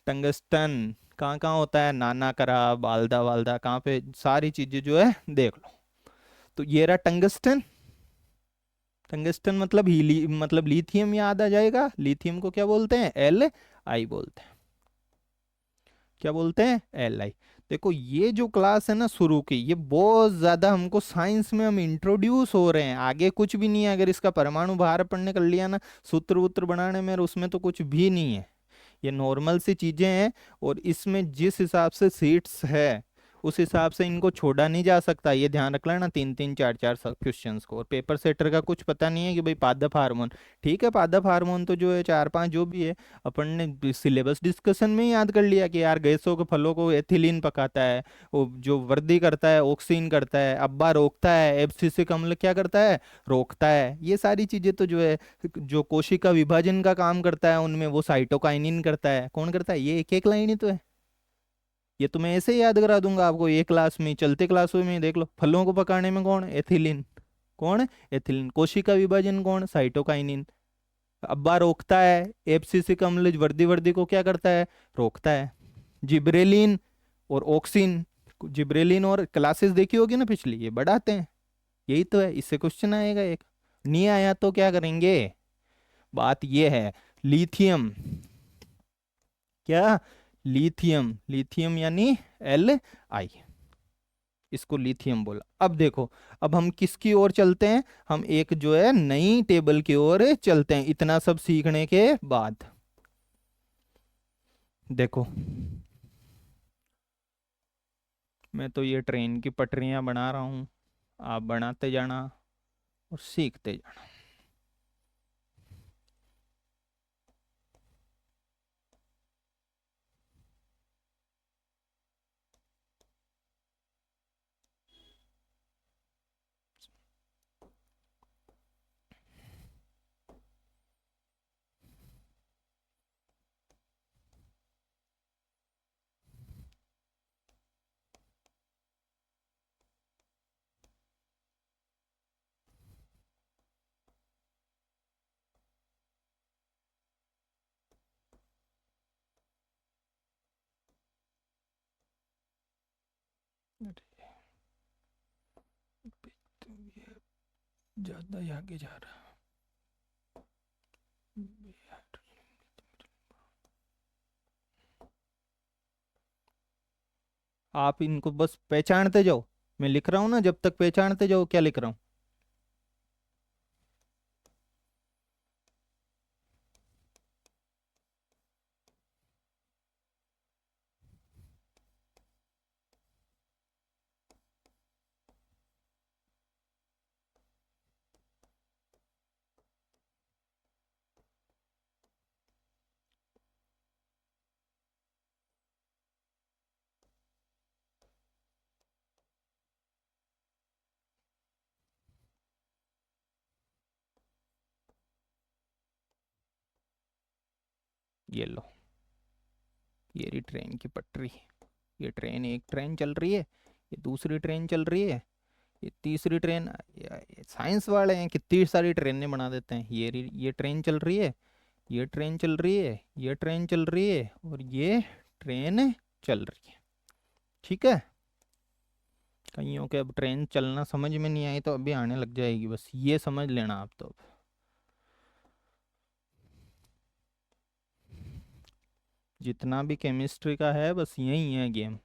टंगस्टन कहाँ कहाँ होता है, नाना करा, बालदा वालदा, कहाँ पे, सारी चीजें जो है देख लो। तो ये रहा टंगस्टन। टंगस्टन मतलब हीली, मतलब लिथियम याद आ जाएगा। लिथियम को क्या बोलते हैं, एल आई बोलते हैं। क्या बोलते हैं, एल आई। देखो ये जो क्लास है ना शुरू की, ये बहुत ज्यादा हमको साइंस में हम इंट्रोड्यूस हो रहे हैं, आगे कुछ भी नहीं है। अगर इसका परमाणु भार अपन ने कर लिया ना, सूत्र वूत्र बनाने में, और उसमें तो कुछ भी नहीं है, ये नॉर्मल सी चीजें हैं। और इसमें जिस हिसाब से सीट्स है, उस हिसाब से इनको छोड़ा नहीं जा सकता, ये ध्यान रख लेना, 3-3 4-4 क्वेश्चंस को। और पेपर सेटर का कुछ पता नहीं है कि भाई पादप हार्मोन, ठीक है, पादप हार्मोन तो जो है 4-5 जो भी है, अपन ने सिलेबस डिस्कशन में ही याद कर लिया कि यार गैसों के फलों को एथिलीन पकाता है, वो जो वृद्धि करता है ऑक्सीन करता है, अब्बा रोकता है, एब्सिसिक अम्ल क्या करता है, रोकता है। ये सारी चीजें तो जो है, जो कोशिका विभाजन का काम करता है उनमें, वो साइटोकाइनिन करता है। कौन करता है, ये एक एक लाइन ही तो है। ये तो मैं ऐसे ही याद करा दूंगा आपको, एक क्लास में, चलते क्लासों में देख लो। फलों को पकाने में कौन, एथिलीन, कौन, एथिलीन। कोशिका विभाजन कौन, साइटोकाइनिन। अब्बा रोकता है, एब्सिसिक अम्ल वर्दी वर्दी को क्या करता है, रोकता है। जिब्रेलिन और ऑक्सिन, जिब्रेलिन और क्लासेस देखी होगी ना पिछली, ये बढ़ाते हैं। यही तो है, इससे क्वेश्चन आएगा एक। नहीं आया तो क्या करेंगे, बात ये है। लिथियम, क्या, लिथियम, लिथियम यानी एल आई, इसको लिथियम बोला। अब देखो, अब हम किसकी ओर चलते हैं, हम एक जो है नई टेबल की ओर चलते हैं, इतना सब सीखने के बाद। देखो, मैं तो ये ट्रेन की पटरियां बना रहा हूं, आप बनाते जाना और सीखते जाना। अरे, तो ये ज्यादा ही आगे जा रहा है। आप इनको बस पहचानते जाओ, मैं लिख रहा हूं ना, जब तक पहचानते जाओ क्या लिख रहा हूं। ये लो, ये रही ट्रेन की पटरी। ये ट्रेन, एक ट्रेन चल रही है, ये दूसरी ट्रेन चल रही है, ये तीसरी ट्रेन। ये साइंस वाले हैं, कितनी सारी ट्रेनें बना देते हैं। ये ट्रेन चल रही है, ये ट्रेन चल रही है, ये ट्रेन चल रही है, और ये ट्रेन चल रही है। ठीक है, कईयों के अब ट्रेन चलना समझ में नहीं आई तो अभी आने लग जाएगी, बस ये समझ लेना आप तो। जितना भी केमिस्ट्री का है बस यही है गेम।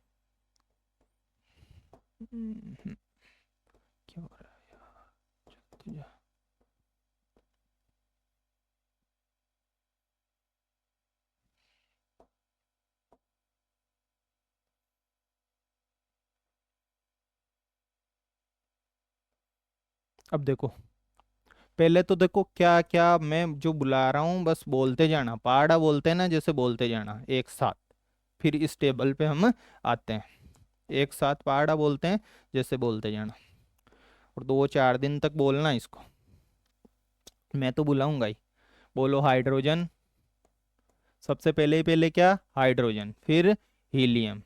क्या हो रहा है यार, चलते जा। अब देखो, पहले तो देखो क्या क्या मैं जो बुला रहा हूँ बस बोलते जाना, पहाड़ा बोलते हैं ना जैसे, बोलते जाना एक साथ। फिर इस टेबल पे हम आते हैं, एक साथ पहाड़ा बोलते हैं जैसे, बोलते जाना। और 2-4 दिन तक बोलना इसको, मैं तो बुलाऊंगा ही। बोलो हाइड्रोजन, सबसे पहले ही पहले क्या, हाइड्रोजन, फिर हीलियम,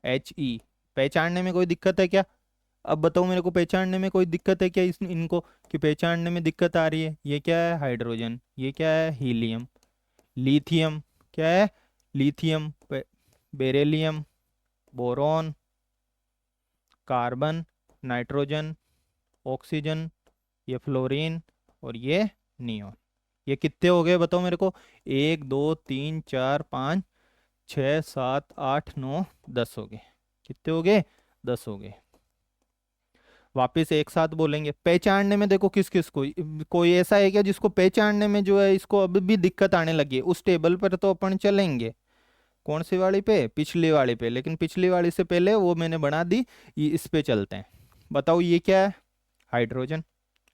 He। पहचानने में कोई दिक्कत है क्या? अब बताओ मेरे को, पहचानने में कोई दिक्कत है क्या इनको, कि पहचानने में दिक्कत आ रही है? ये क्या है, हाइड्रोजन, ये क्या है, हीलियम। लिथियम, क्या है, lithium, beryllium, boron, carbon, nitrogen, oxygen, ये फ्लोरीन, और ये नियोन। ये कितने हो गए बताओ मेरे को? 1 2 3 4 5 6 7 8 9 10 हो गए। कितने हो गए? 10 हो गए। वापिस एक साथ बोलेंगे। पहचानने में देखो किस किस को, कोई ऐसा है क्या जिसको पहचानने में जो है इसको अब भी दिक्कत आने लगी है? उस टेबल पर तो अपन चलेंगे, कौन सी वाली पे, पिछली वाली पे, लेकिन पिछली वाली से पहले वो मैंने बना दी, ये इस पे चलते हैं। बताओ ये क्या है, हाइड्रोजन।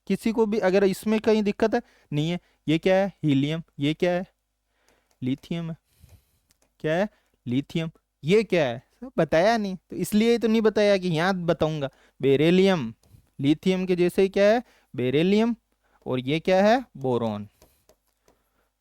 किसी को भी अगर इसमें कहीं दिक्कत है? नहीं है। ये क्या है, हीलियम। ये क्या है, लिथियम है। क्या है, लिथियम। ये क्या है, सब बताया नहीं, तो इसलिए तो नहीं बताया कि यहाँ बताऊंगा। बेरेलियम, लिथियम के जैसे ही क्या है, बेरेलियम। और ये क्या है, बोरॉन।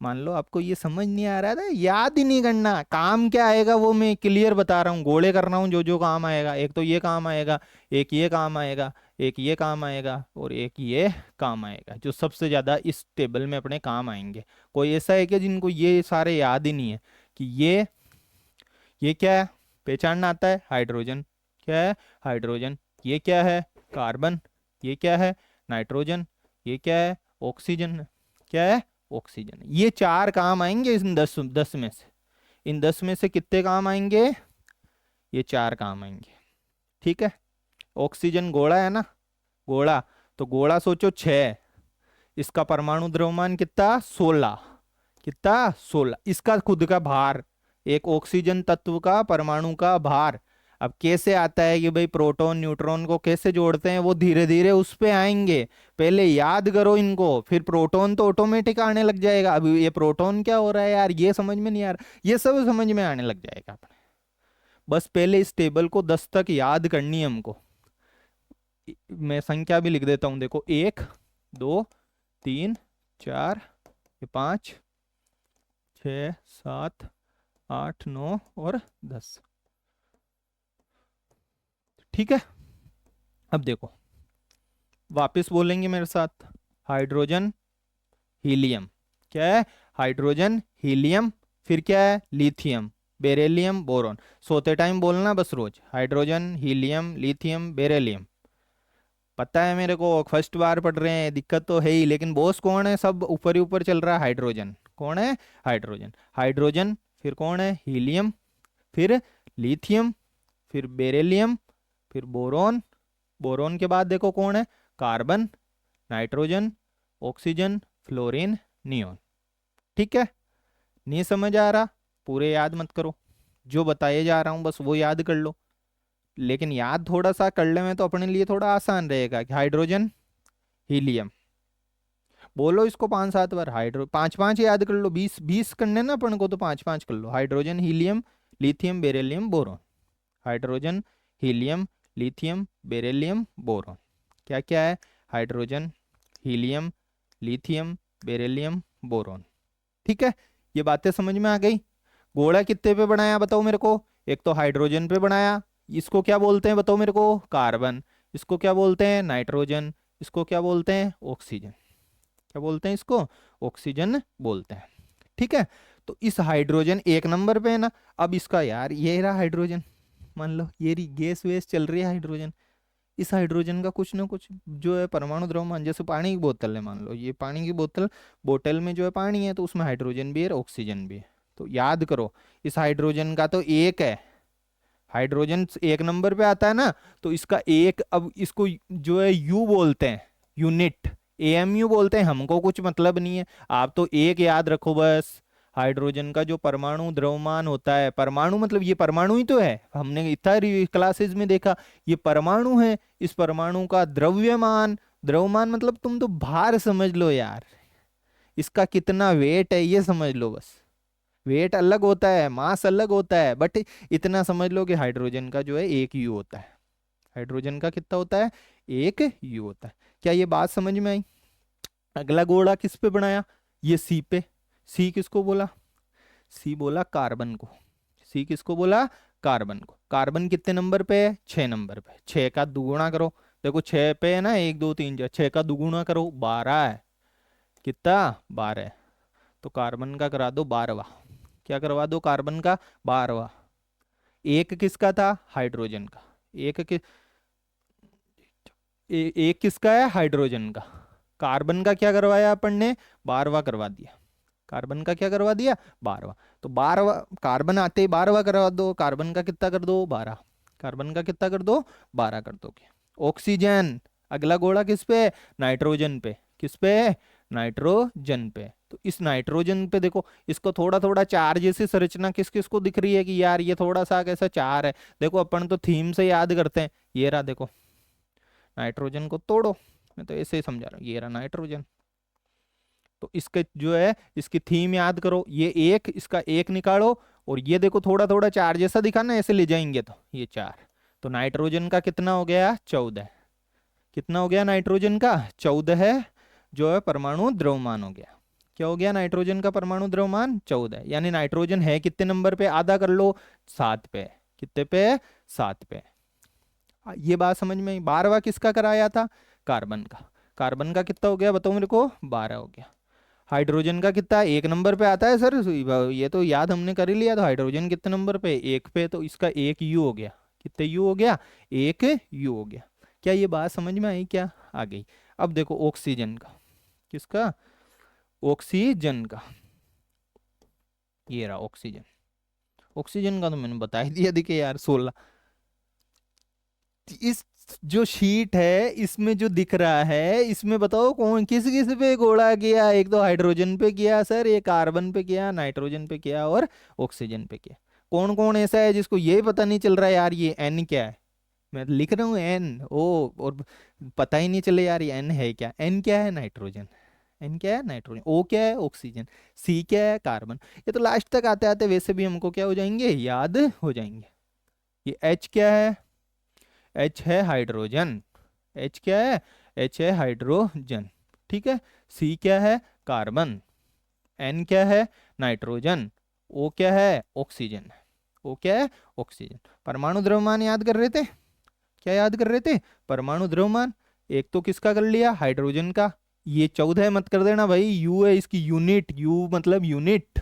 मान लो आपको ये समझ नहीं आ रहा था, याद ही नहीं करना, काम क्या आएगा वो मैं क्लियर बता रहा हूँ, गोले कर रहा हूँ जो जो काम आएगा। एक तो ये काम आएगा, एक ये काम आएगा, एक ये काम आएगा, और एक ये काम आएगा, जो सबसे ज्यादा इस टेबल में अपने काम आएंगे। कोई ऐसा है कि जिनको ये सारे याद ही नहीं है, कि ये क्या है, पहचानना आता है, हाइड्रोजन। क्या है, हाइड्रोजन। ये क्या है, कार्बन। ये क्या है, नाइट्रोजन। ये क्या है, ऑक्सीजन। क्या है, ऑक्सीजन। ये 4 काम आएंगे इन 10 में से। इन 10 में से कितने काम आएंगे? ये 4 काम आएंगे। ठीक है। ऑक्सीजन गोला है ना, गोला। तो गोला सोचो 6, इसका परमाणु द्रव्यमान कितना, 16। कितना, 16। इसका खुद का भार, एक ऑक्सीजन तत्व का परमाणु का भार। अब कैसे आता है कि भाई प्रोटॉन न्यूट्रॉन को कैसे जोड़ते हैं, वो धीरे धीरे उस पे आएंगे। पहले याद करो इनको, फिर प्रोटॉन तो ऑटोमेटिक आने लग जाएगा। अब ये प्रोटॉन क्या हो रहा है यार, ये समझ में नहीं आ रहा, ये सब समझ में आने लग जाएगा अपने। बस पहले इस टेबल को 10 तक याद करनी है हमको। मैं संख्या भी लिख देता हूं, देखो, 1 2 3 4 5 6 7 8 9 और 10। ठीक है। अब देखो, वापस बोलेंगे मेरे साथ, हाइड्रोजन, हीलियम। क्या है, हाइड्रोजन, हीलियम, फिर क्या है, लिथियम, बेरिलियम, बोरॉन। सोते टाइम बोलना बस रोज, हाइड्रोजन, हीलियम, लिथियम, बेरिलियम। पता है मेरे को, फर्स्ट बार पढ़ रहे हैं, दिक्कत तो है ही, लेकिन बॉस कौन है, सब ऊपर ही ऊपर चल रहा है, हाइड्रोजन। कौन है, हाइड्रोजन। हाइड्रोजन, फिर कौन है, हीलियम, फिर लिथियम, फिर बेरिलियम, फिर बोरॉन। बोरॉन के बाद देखो कौन है, carbon, nitrogen, oxygen, fluorine, neon. ठीक है। नहीं समझ आ रहा, पूरे याद मत करो, जो बताए जा रहा हूं बस वो याद कर लो। लेकिन याद थोड़ा सा कर ले में तो अपने लिए थोड़ा आसान रहेगा, कि हाइड्रोजन, हीलियम। बोलो इसको 5-7 बार, हाइड्रो 5-5 याद कर लो, 20-20 करने ना अपन को, तो 5-5 कर लो। Hydrogen, helium, lithium, beryllium, boron. Hydrogen, helium, lithium, beryllium, boron. क्या क्या है, hydrogen, helium, lithium, beryllium, boron. ठीक है। ये बातें समझ में आ गई। गोला कितने पे बनाया बताओ मेरे को? एक तो हाइड्रोजन पे बनाया, इसको क्या बोलते हैं बताओ मेरे को, कार्बन। इसको क्या बोलते हैं, नाइट्रोजन। इसको क्या बोलते हैं, ऑक्सीजन। क्या बोलते हैं इसको, ऑक्सीजन बोलते हैं। ठीक है। तो इस हाइड्रोजन एक नंबर पे है ना। अब इसका यार ये रहा हाइड्रोजन, मान लो ये गैस वेस चल रही है हाइड्रोजन, इस हाइड्रोजन का कुछ ना कुछ जो है परमाणु द्रव्यमान, जैसे पानी की बोतल है, मान लो ये पानी की बोतल, बोतल में जो है पानी है तो उसमें हाइड्रोजन भी है और ऑक्सीजन भी है। तो याद करो इस हाइड्रोजन का तो एक है, हाइड्रोजन एक नंबर पे आता है ना, तो इसका एक, अब इसको जो है यू बोलते हैं, यूनिट, एएमयू बोलते हैं, हमको कुछ मतलब नहीं है, आप तो एक याद रखो बस। हाइड्रोजन का जो परमाणु द्रव्यमान होता है, परमाणु मतलब ये परमाणु ही तो है, हमने इतना क्लासेस में देखा, ये परमाणु है, इस परमाणु का द्रव्यमान, द्रव्यमान मतलब तुम तो भार समझ लो यार, इसका कितना वेट है ये समझ लो बस। वेट अलग होता है, मास अलग होता है, बट इतना समझ लो कि हाइड्रोजन का जो है एक यू होता है, हाइड्रोजन का कितना होता है, एक यू होता है। क्या ये बात समझ में आई? अगला गोला किस पे बनाया, ये सी पे। सी किसको बोला, सी बोला कार्बन को, सी किसको बोला, कार्बन को। कार्बन कितने नंबर पे है, 6 नंबर पे, 6 का दुगुना करो, देखो 6 पे है ना, 1 2 3 4, 6 का दुगुना करो 12 है, कितना, 12। तो कार्बन का करा दो 12वां, क्या करवा दो, कार्बन का 12वां। एक किसका था, हाइड्रोजन का, एक कि, एक किसका है, हाइड्रोजन का। कार्बन का क्या करवाया अपन ने, 12वां करवा दिया, कार्बन का क्या करवा दिया, 12वां। तो 12वां, कार्बन आते ही 12वां करवा दो, कार्बन का कितना कर दो, 12, कार्बन का कितना कर दो, 12 कर दोगे। ऑक्सीजन, अगला घोड़ा किस पे, नाइट्रोजन पे, किस पे, नाइट्रोजन पे। तो इस नाइट्रोजन पे देखो, इसको थोड़ा थोड़ा चार्ज जैसी संरचना किस किस को दिख रही है कि यार ये थोड़ा सा कैसा चार है, देखो अपन तो थीम से याद करते हैं, ये रहा देखो, नाइट्रोजन को तोड़ो, मैं तो ऐसे ही समझा रहा हूँ, ये रहा नाइट्रोजन। तो इसके जो है इसकी थीम याद करो, ये एक, इसका एक निकालो, और ये देखो थोड़ा थोड़ा चार जैसा दिखा ना, ऐसे ले जाएंगे तो ये चार। तो नाइट्रोजन का कितना हो गया, 14, कितना हो गया नाइट्रोजन का, 14 है, जो है परमाणु द्रव्यमान हो गया। क्या हो गया, नाइट्रोजन का परमाणु द्रव्यमान 14, यानी नाइट्रोजन है कितने नंबर पे, आधा कर लो, 7 पे, कितने पे, 7 पे। ये बात समझ में आई। 12वां किसका कराया था, कार्बन का, कार्बन का कितना हो गया बताओ मेरे को, 12 हो गया। हाइड्रोजन का कितना, एक नंबर पे आता है सर, ये तो याद हमने कर ही लिया, तो हाइड्रोजन कितने नंबर पे, एक पे, तो इसका एक यू हो गया, कितने यू हो गया, एक यू हो गया। क्या ये बात समझ में आई, क्या आ गई? अब देखो ऑक्सीजन का, किसका, ऑक्सीजन का, ये रहा ऑक्सीजन, ऑक्सीजन का तो मैंने बता ही दिया, देखिए यार 16। इस जो शीट है इसमें जो दिख रहा है, इसमें बताओ कौन किस किस पे घोड़ा किया, एक तो हाइड्रोजन पे किया सर, एक कार्बन पे किया, नाइट्रोजन पे किया, और ऑक्सीजन पे किया। कौन कौन ऐसा है जिसको ये पता नहीं चल रहा है यार ये एन क्या है, मैं लिख रहा हूँ एन ओ, और पता ही नहीं चले यार ये एन है क्या, एन क्या है, नाइट्रोजन, एन क्या है, नाइट्रोजन, ओ क्या है, ऑक्सीजन, सी क्या है, कार्बन। ये तो लास्ट तक आते आते वैसे भी हमको क्या हो जाएंगे, याद हो जाएंगे। ये एच क्या है, एच है हाइड्रोजन, एच क्या है, एच है हाइड्रोजन, ठीक है। सी क्या है, कार्बन, एन क्या है, नाइट्रोजन, ओ क्या है, ऑक्सीजन, ओ क्या है, ऑक्सीजन। परमाणु द्रव्यमान याद कर रहे थे, क्या याद कर रहे थे, परमाणु द्रव्यमान। एक तो किसका कर लिया, हाइड्रोजन का, ये 14 मत कर देना भाई, यू है इसकी यूनिट, यू मतलब यूनिट,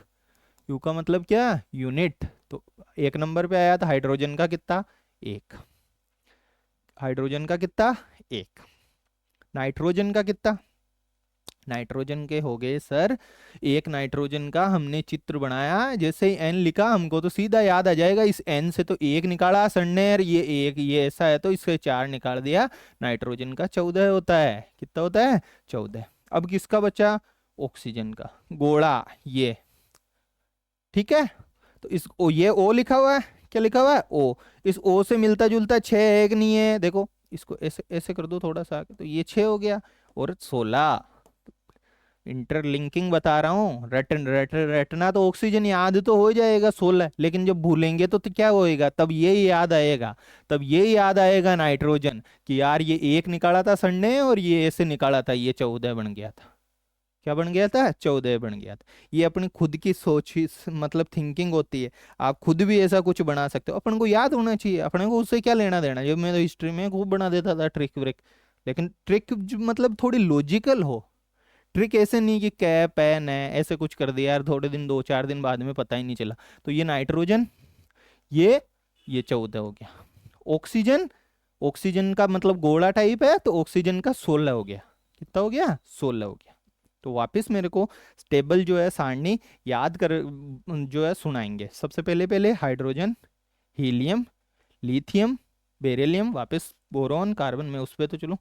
यू का मतलब क्या, यूनिट। तो एक नंबर पे आया था हाइड्रोजन का कितना, एक, हाइड्रोजन का कितना, एक। नाइट्रोजन का कितना, नाइट्रोजन के हो गए सर, एक नाइट्रोजन का हमने चित्र बनाया, जैसे ही एन लिखा हमको तो सीधा याद आ जाएगा, इस एन से तो एक निकाला सर ने, ये एक, ये ऐसा है तो इससे 4 निकाल दिया, नाइट्रोजन का 14 होता है, कितना होता है, 14। अब किसका बचा, ऑक्सीजन का गोला, ये ठीक है। तो इस ओ, ये ओ लिखा हुआ है, क्या लिखा हुआ है, ओ, इस ओ से मिलता जुलता 6 है कि नहीं है, देखो इसको ऐसे ऐसे कर दो थोड़ा सा, तो ये 6 हो गया, और 16, इंटरलिंकिंग बता रहा हूँ, रटना तो ऑक्सीजन याद तो हो जाएगा 16, लेकिन जब भूलेंगे तो क्या होएगा, तब ये याद आएगा, तब ये याद आएगा नाइट्रोजन, कि यार ये एक निकाला था सर ने, और ये ऐसे निकाला था, ये 14 बन गया था, क्या बन गया था, 14 बन गया था। ये अपनी खुद की सोच मतलब थिंकिंग होती है, आप खुद भी ऐसा कुछ बना सकते हो, अपन को याद होना चाहिए, अपने को उससे क्या लेना देना। जब मैं तो हिस्ट्री में खूब बना देता था ट्रिक व्रिक, लेकिन ट्रिक मतलब थोड़ी लॉजिकल हो, ट्रिक ऐसे नहीं कि कै पै न ऐसे कुछ कर दिया यार, थोड़े दिन 2-4 दिन बाद में पता ही नहीं चला। तो ये नाइट्रोजन, ये 14 हो गया। ऑक्सीजन, ऑक्सीजन का मतलब गोला टाइप है, तो ऑक्सीजन का 16 हो गया। कितना हो गया? 16 हो गया। तो वापस मेरे को टेबल जो है, सारणी याद कर जो है सुनाएंगे। सबसे पहले पहले हाइड्रोजन, हीलियम, लिथियम, बेरिलियम, वापस बोरॉन, कार्बन में उस पे तो चलो,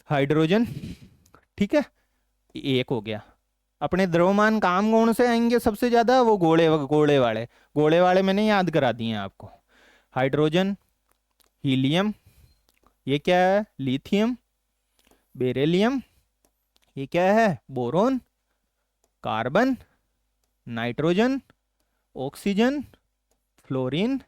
हाइड्रोजन, ठीक है, एक हो गया। अपने द्रव्यमान काम कौन से आएंगे सबसे ज्यादा? वो गोले वाले मैंने याद करा दिए हैं आपको। हाइड्रोजन, हीलियम, ये क्या है? लिथियम, बेरिलियम, ये क्या है? Boron, carbon, nitrogen, oxygen, fluorine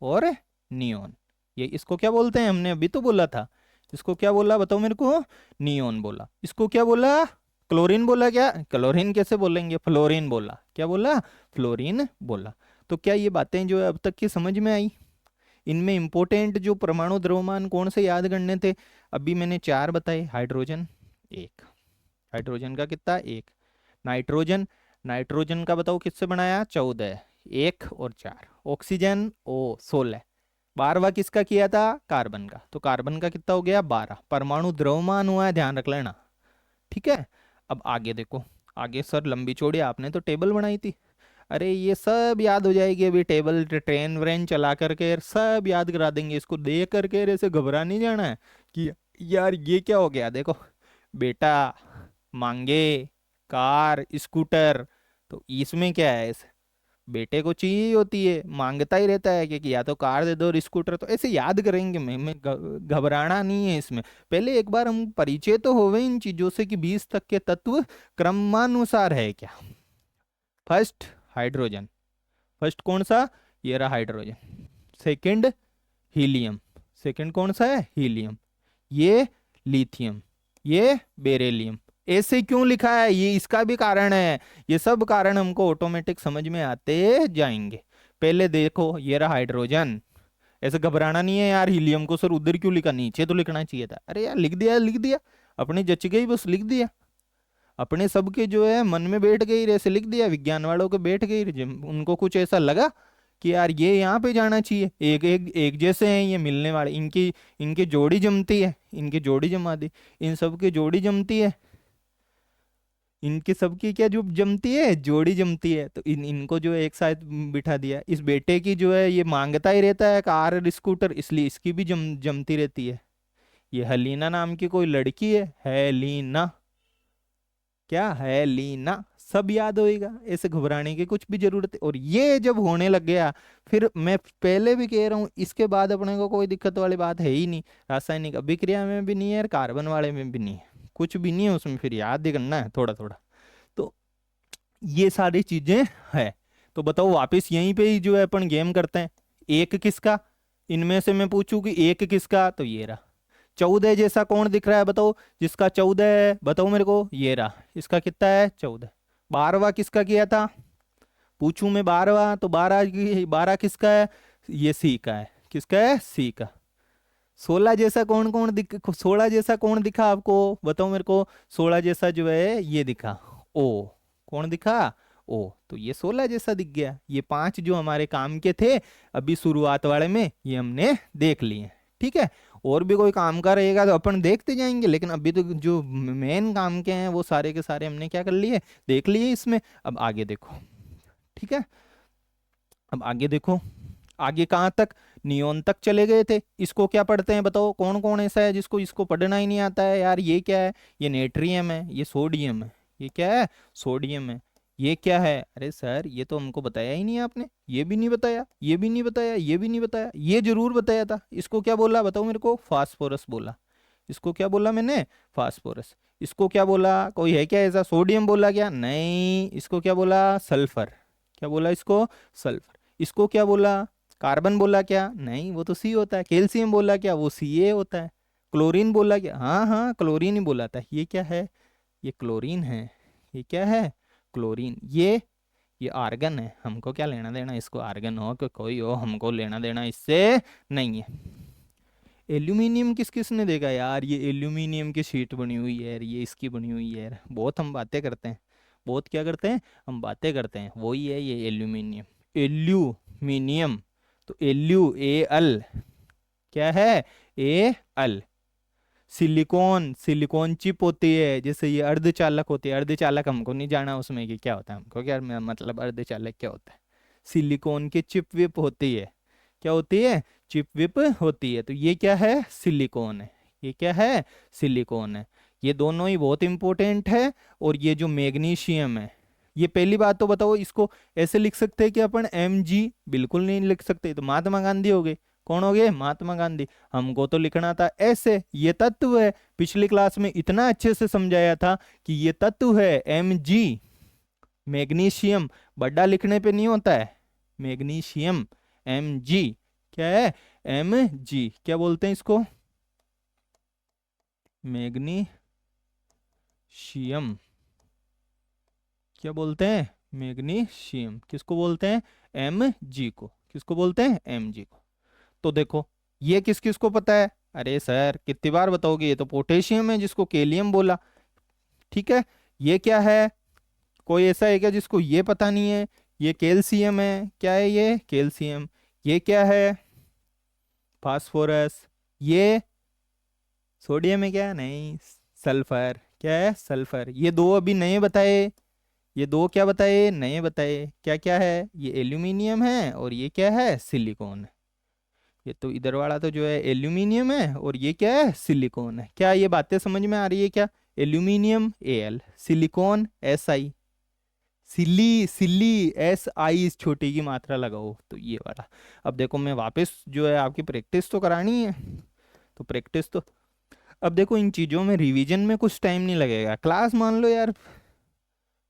और नियोन। ये इसको क्या बोलते हैं? हमने अभी तो बोला था, इसको क्या बोला बताओ मेरे को? नियोन बोला। इसको क्या बोला? क्लोरीन बोला क्या? क्लोरीन कैसे बोलेंगे? फ्लोरीन बोला। क्या बोला? फ्लोरीन बोला। तो क्या ये बातें जो है अब तक की समझ में आई? इनमें इंपॉर्टेंट जो परमाणु द्रव्यमान कौन से याद करने थे? अभी मैंने 4 बताए। हाइड्रोजन 1, हाइड्रोजन का कितना? 1। नाइट्रोजन, नाइट्रोजन का बताओ किससे बनाया? 14, 1 और 4। ऑक्सीजन 16। 12वां किसका किया था? कार्बन का। तो कार्बन का कितना हो गया? 12। परमाणु द्रव्यमान हुआ है, ध्यान रख लेना, ठीक है। अब आगे देखो, आगे सर लंबी चौड़ी आपने तो टेबल बनाई थी, अरे ये सब याद हो जाएगी अभी। टेबल ट्रेन व्रेन चला करके सब याद करा देंगे। इसको देख करके ऐसे घबरा नहीं जाना है कि यार ये क्या हो गया। देखो बेटा, मांगे, कार, स्कूटर, तो इसमें क्या है? इस बेटे को चाहिए ही होती है, मांगता ही रहता है कि या तो कार दे दो और स्कूटर। तो ऐसे याद करेंगे, मैं घबराना नहीं है इसमें। पहले एक बार हम परिचय तो होवे इन चीजों से कि 20 तक के तत्व क्रमानुसार है क्या। फर्स्ट हाइड्रोजन, फर्स्ट कौन सा? ये रहा हाइड्रोजन। सेकंड हीलियम, सेकंड कौन सा है? हीलियम। ये लिथियम, ये बेरिलियम। ऐसे क्यों लिखा है? ये इसका भी कारण है। ये सब कारण हमको ऑटोमेटिक समझ में आते जाएंगे। पहले देखो, ये रहा हाइड्रोजन। ऐसे घबराना नहीं है यार, हीलियम को सर उधर क्यों लिखा, नीचे तो लिखना चाहिए था। अरे यार लिख दिया, लिख दिया, अपनी जच गई, बस लिख दिया। अपने सबके जो है मन में बैठ गई, ऐसे लिख दिया। विज्ञान वालों के बैठ गई, उनको कुछ ऐसा लगा कि यार ये यहाँ पे जाना चाहिए। एक एक एक जैसे हैं ये, मिलने वाले, इनकी इनकी जोड़ी जमती है, इनकी जोड़ी जमा दी। इन सबकी जोड़ी जमती है, इनके सबकी क्या जो जमती है? जोड़ी जमती है। तो इनको जो है एक साथ बिठा दिया। इस बेटे की जो है ये मांगता ही रहता है कार और स्कूटर, इसलिए इसकी भी जमती रहती है। ये हलीना नाम की कोई लड़की है लीना, क्या है? लीना। सब याद होएगा, ऐसे घबराने की कुछ भी जरूरत है। और ये जब होने लग गया, फिर मैं पहले भी कह रहा हूँ, इसके बाद अपने को कोई दिक्कत वाली बात है ही नहीं। रासायनिक अभिक्रिया में भी नहीं है और कार्बन वाले में भी नहीं है, कुछ भी नहीं है उसमें। फिर याद ही करना है थोड़ा थोड़ा। तो ये सारी चीजें है। तो बताओ वापस यहीं पे ही जो है अपन गेम करते हैं। एक किसका? इनमें से मैं पूछूं कि एक किसका, तो ये रहा। 14 जैसा कौन दिख रहा है बताओ? जिसका 14 है बताओ मेरे को। ये रहा, इसका कितना है? 14। 12वां किसका किया था? पूछूं मैं 12वां, तो 12 किसका है? ये सी का है। किसका है? सी का। 16 जैसा कौन कौन 16 जैसा कौन दिखा आपको बताओ मेरे को? 16 जैसा जो है ये दिखा, ओ। कौन दिखा? ओ। तो ये 16 जैसा दिख गया। ये 5 जो हमारे काम के थे अभी शुरुआत वाले में, ये हमने देख लिए, ठीक है। और भी कोई काम का रहेगा तो अपन देखते जाएंगे, लेकिन अभी तो जो मेन काम के हैं वो सारे के सारे हमने क्या कर लिए? देख लिए इसमें। अब आगे देखो, ठीक है। अब आगे देखो, आगे कहाँ तक? नियोन तक चले गए थे। इसको क्या पढ़ते हैं बताओ? कौन कौन ऐसा है जिसको इसको पढ़ना ही नहीं आता है यार? ये क्या है? ये नेट्रियम है, ये सोडियम है। ये क्या है? सोडियम है। ये क्या है? अरे सर ये तो हमको बताया ही नहीं आपने। ये भी नहीं बताया, ये भी नहीं बताया, ये भी नहीं बताया, ये जरूर बताया था। इसको क्या बोला बताओ मेरे को? फास्फोरस बोला। इसको क्या बोला मैंने? फास्फोरस। इसको क्या बोला? कोई है क्या ऐसा? सोडियम बोला क्या? नहीं। इसको क्या बोला? सल्फर। क्या बोला इसको? सल्फर। इसको क्या बोला? कार्बन बोला क्या? नहीं, वो तो सी होता है। कैल्शियम बोला क्या? वो सी होता है। क्लोरीन बोला क्या? हाँ हाँ, क्लोरीन ही बोला था। ये क्या है? ये क्लोरीन है। ये क्या है? क्लोरीन। ये आर्गन है। हमको क्या लेना देना इसको? आर्गन हो कि कोई हो, हमको लेना देना इससे नहीं है। एल्यूमिनियम किस किस ने देखा यार, ये एल्यूमिनियम की शीट बनी हुई है यार, ये इसकी बनी हुई है यार, बहुत हम बातें करते हैं, बहुत क्या करते हैं, हम बातें करते हैं, वही है ये एल्यूमिनियम। एल्यूमिनियम, तो एल्यू ए अल, क्या है, ए अल। सिलिकॉन, सिलिकॉन चिप होती है, जैसे ये अर्धचालक होती है, अर्धचालक हमको नहीं जाना उसमें कि क्या होता है, हमको क्या मतलब अर्धचालक क्या होता है। सिलिकॉन की चिप विप होती है, क्या होती है, चिप विप होती है, तो ये क्या है, सिलिकॉन है, ये क्या है, सिलिकॉन है। ये दोनों ही बहुत इंपॉर्टेंट है। और ये जो मैग्नीशियम है, ये पहली बात तो बताओ, इसको ऐसे लिख सकते हैं कि अपन mg, बिल्कुल नहीं लिख सकते, तो महात्मा गांधी हो गए, कौन हो गए, महात्मा गांधी। हमको तो लिखना था ऐसे, ये तत्व है, पिछली क्लास में इतना अच्छे से समझाया था कि ये तत्व है mg, मैग्नीशियम, बड़ा लिखने पे नहीं होता है, मैग्नीशियम mg, क्या है, mg, क्या बोलते हैं इसको, मैग्नीशियम, क्या बोलते हैं, मैग्नीशियम, किसको बोलते हैं, mg को, किसको बोलते हैं, mg को। तो देखो ये किस किस को पता है, अरे सर कितनी बार बताओगे, ये तो पोटेशियम है जिसको कैलियम बोला, ठीक है। ये क्या है, कोई ऐसा है क्या जिसको ये पता नहीं है, ये कैल्शियम है, क्या है ये, कैल्शियम। ये क्या है, फास्फोरस। ये सोडियम है क्या, नहीं, सल्फर, क्या है, सल्फर। ये दो अभी नए बताए, ये दो क्या बताए, नए बताए, क्या क्या है, ये एल्यूमिनियम है और ये क्या है, सिलिकॉन है। ये तो इधर वाला तो जो है एल्यूमिनियम है और ये क्या है, सिलिकॉन है। क्या ये बातें समझ में आ रही है क्या, एल्यूमिनियम Al, सिलिकॉन Si, सिली, सिली Si, छोटी की मात्रा लगाओ, तो ये वाला। अब देखो मैं वापस जो है आपकी प्रैक्टिस तो करानी है, तो प्रैक्टिस तो, अब देखो इन चीज़ों में रिवीजन में कुछ टाइम नहीं लगेगा, क्लास मान लो यार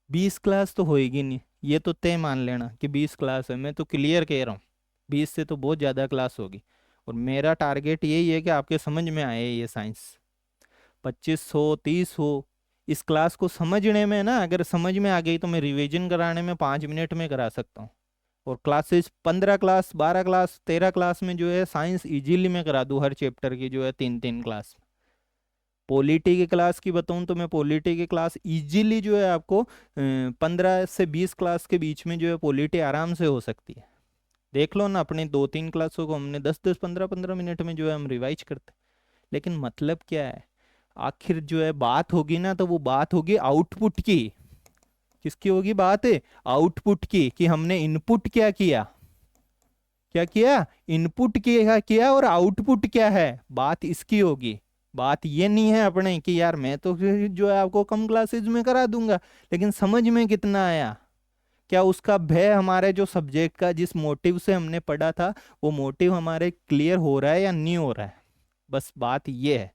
20 क्लास तो होएगी नहीं, ये तो तय मान लेना कि 20 क्लास है, मैं तो क्लियर कह रहा हूँ 20 से तो बहुत ज़्यादा क्लास होगी। और मेरा टारगेट यही है कि आपके समझ में आए ये साइंस, 25 हो 30 हो, इस क्लास को समझने में ना, अगर समझ में आ गई तो मैं रिवीजन कराने में 5 मिनट में करा सकता हूँ। और क्लासेस 15 क्लास, 12 क्लास, 13 क्लास में जो है साइंस इजीली मैं करा दूँ, हर चैप्टर की जो है 3 3 क्लास। पॉलिटी की क्लास की बताऊं तो मैं पॉलिटी की क्लास इजीली जो है आपको 15 से 20 क्लास के बीच में जो है पॉलिटी आराम से हो सकती है। देख लो ना, अपने 2 3 क्लासों को हमने 10 10 15 15 मिनट में जो है हम रिवाइज करते हैं। लेकिन मतलब क्या है, आखिर जो है बात होगी ना, तो वो बात होगी आउटपुट की। किसकी होगी बात, आउटपुट की, कि हमने इनपुट क्या किया, क्या किया, इनपुट किया और आउटपुट क्या है, बात इसकी होगी। बात ये नहीं है अपने कि यार मैं तो जो है आपको कम क्लासेज में करा दूंगा, लेकिन समझ में कितना आया, क्या उसका भय हमारे जो सब्जेक्ट का जिस मोटिव से हमने पढ़ा था, वो मोटिव हमारे क्लियर हो रहा है या नहीं हो रहा है। बस बात ये है,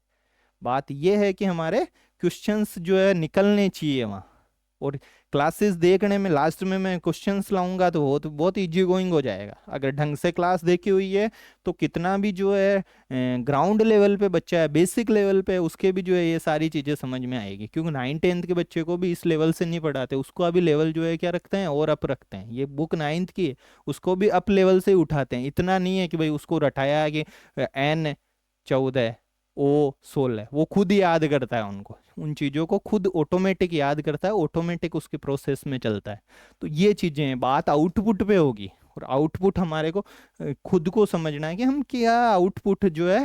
बात ये है कि हमारे क्वेश्चंस जो है निकलने चाहिए वहाँ। और क्लासेस देखने में लास्ट में मैं क्वेश्चंस लाऊंगा तो बहुत बहुत इजी गोइंग हो जाएगा। अगर ढंग से क्लास देखी हुई है तो कितना भी जो है ग्राउंड लेवल पे बच्चा है, बेसिक लेवल पे, उसके भी जो है ये सारी चीज़ें समझ में आएगी। क्योंकि 9th 10th के बच्चे को भी इस लेवल से नहीं पढ़ाते, उसको अभी लेवल जो है क्या रखते हैं, और अप रखते हैं। ये बुक 9th की है, उसको भी अप लेवल से ही उठाते हैं। इतना नहीं है कि भाई उसको रटाया कि N 14 O 16, वो खुद याद करता है उनको, उन चीज़ों को खुद ऑटोमेटिक याद करता है, ऑटोमेटिक उसके प्रोसेस में चलता है। तो ये चीज़ें हैं, बात आउटपुट पे होगी। और आउटपुट हमारे को खुद को समझना है कि हम क्या आउटपुट जो है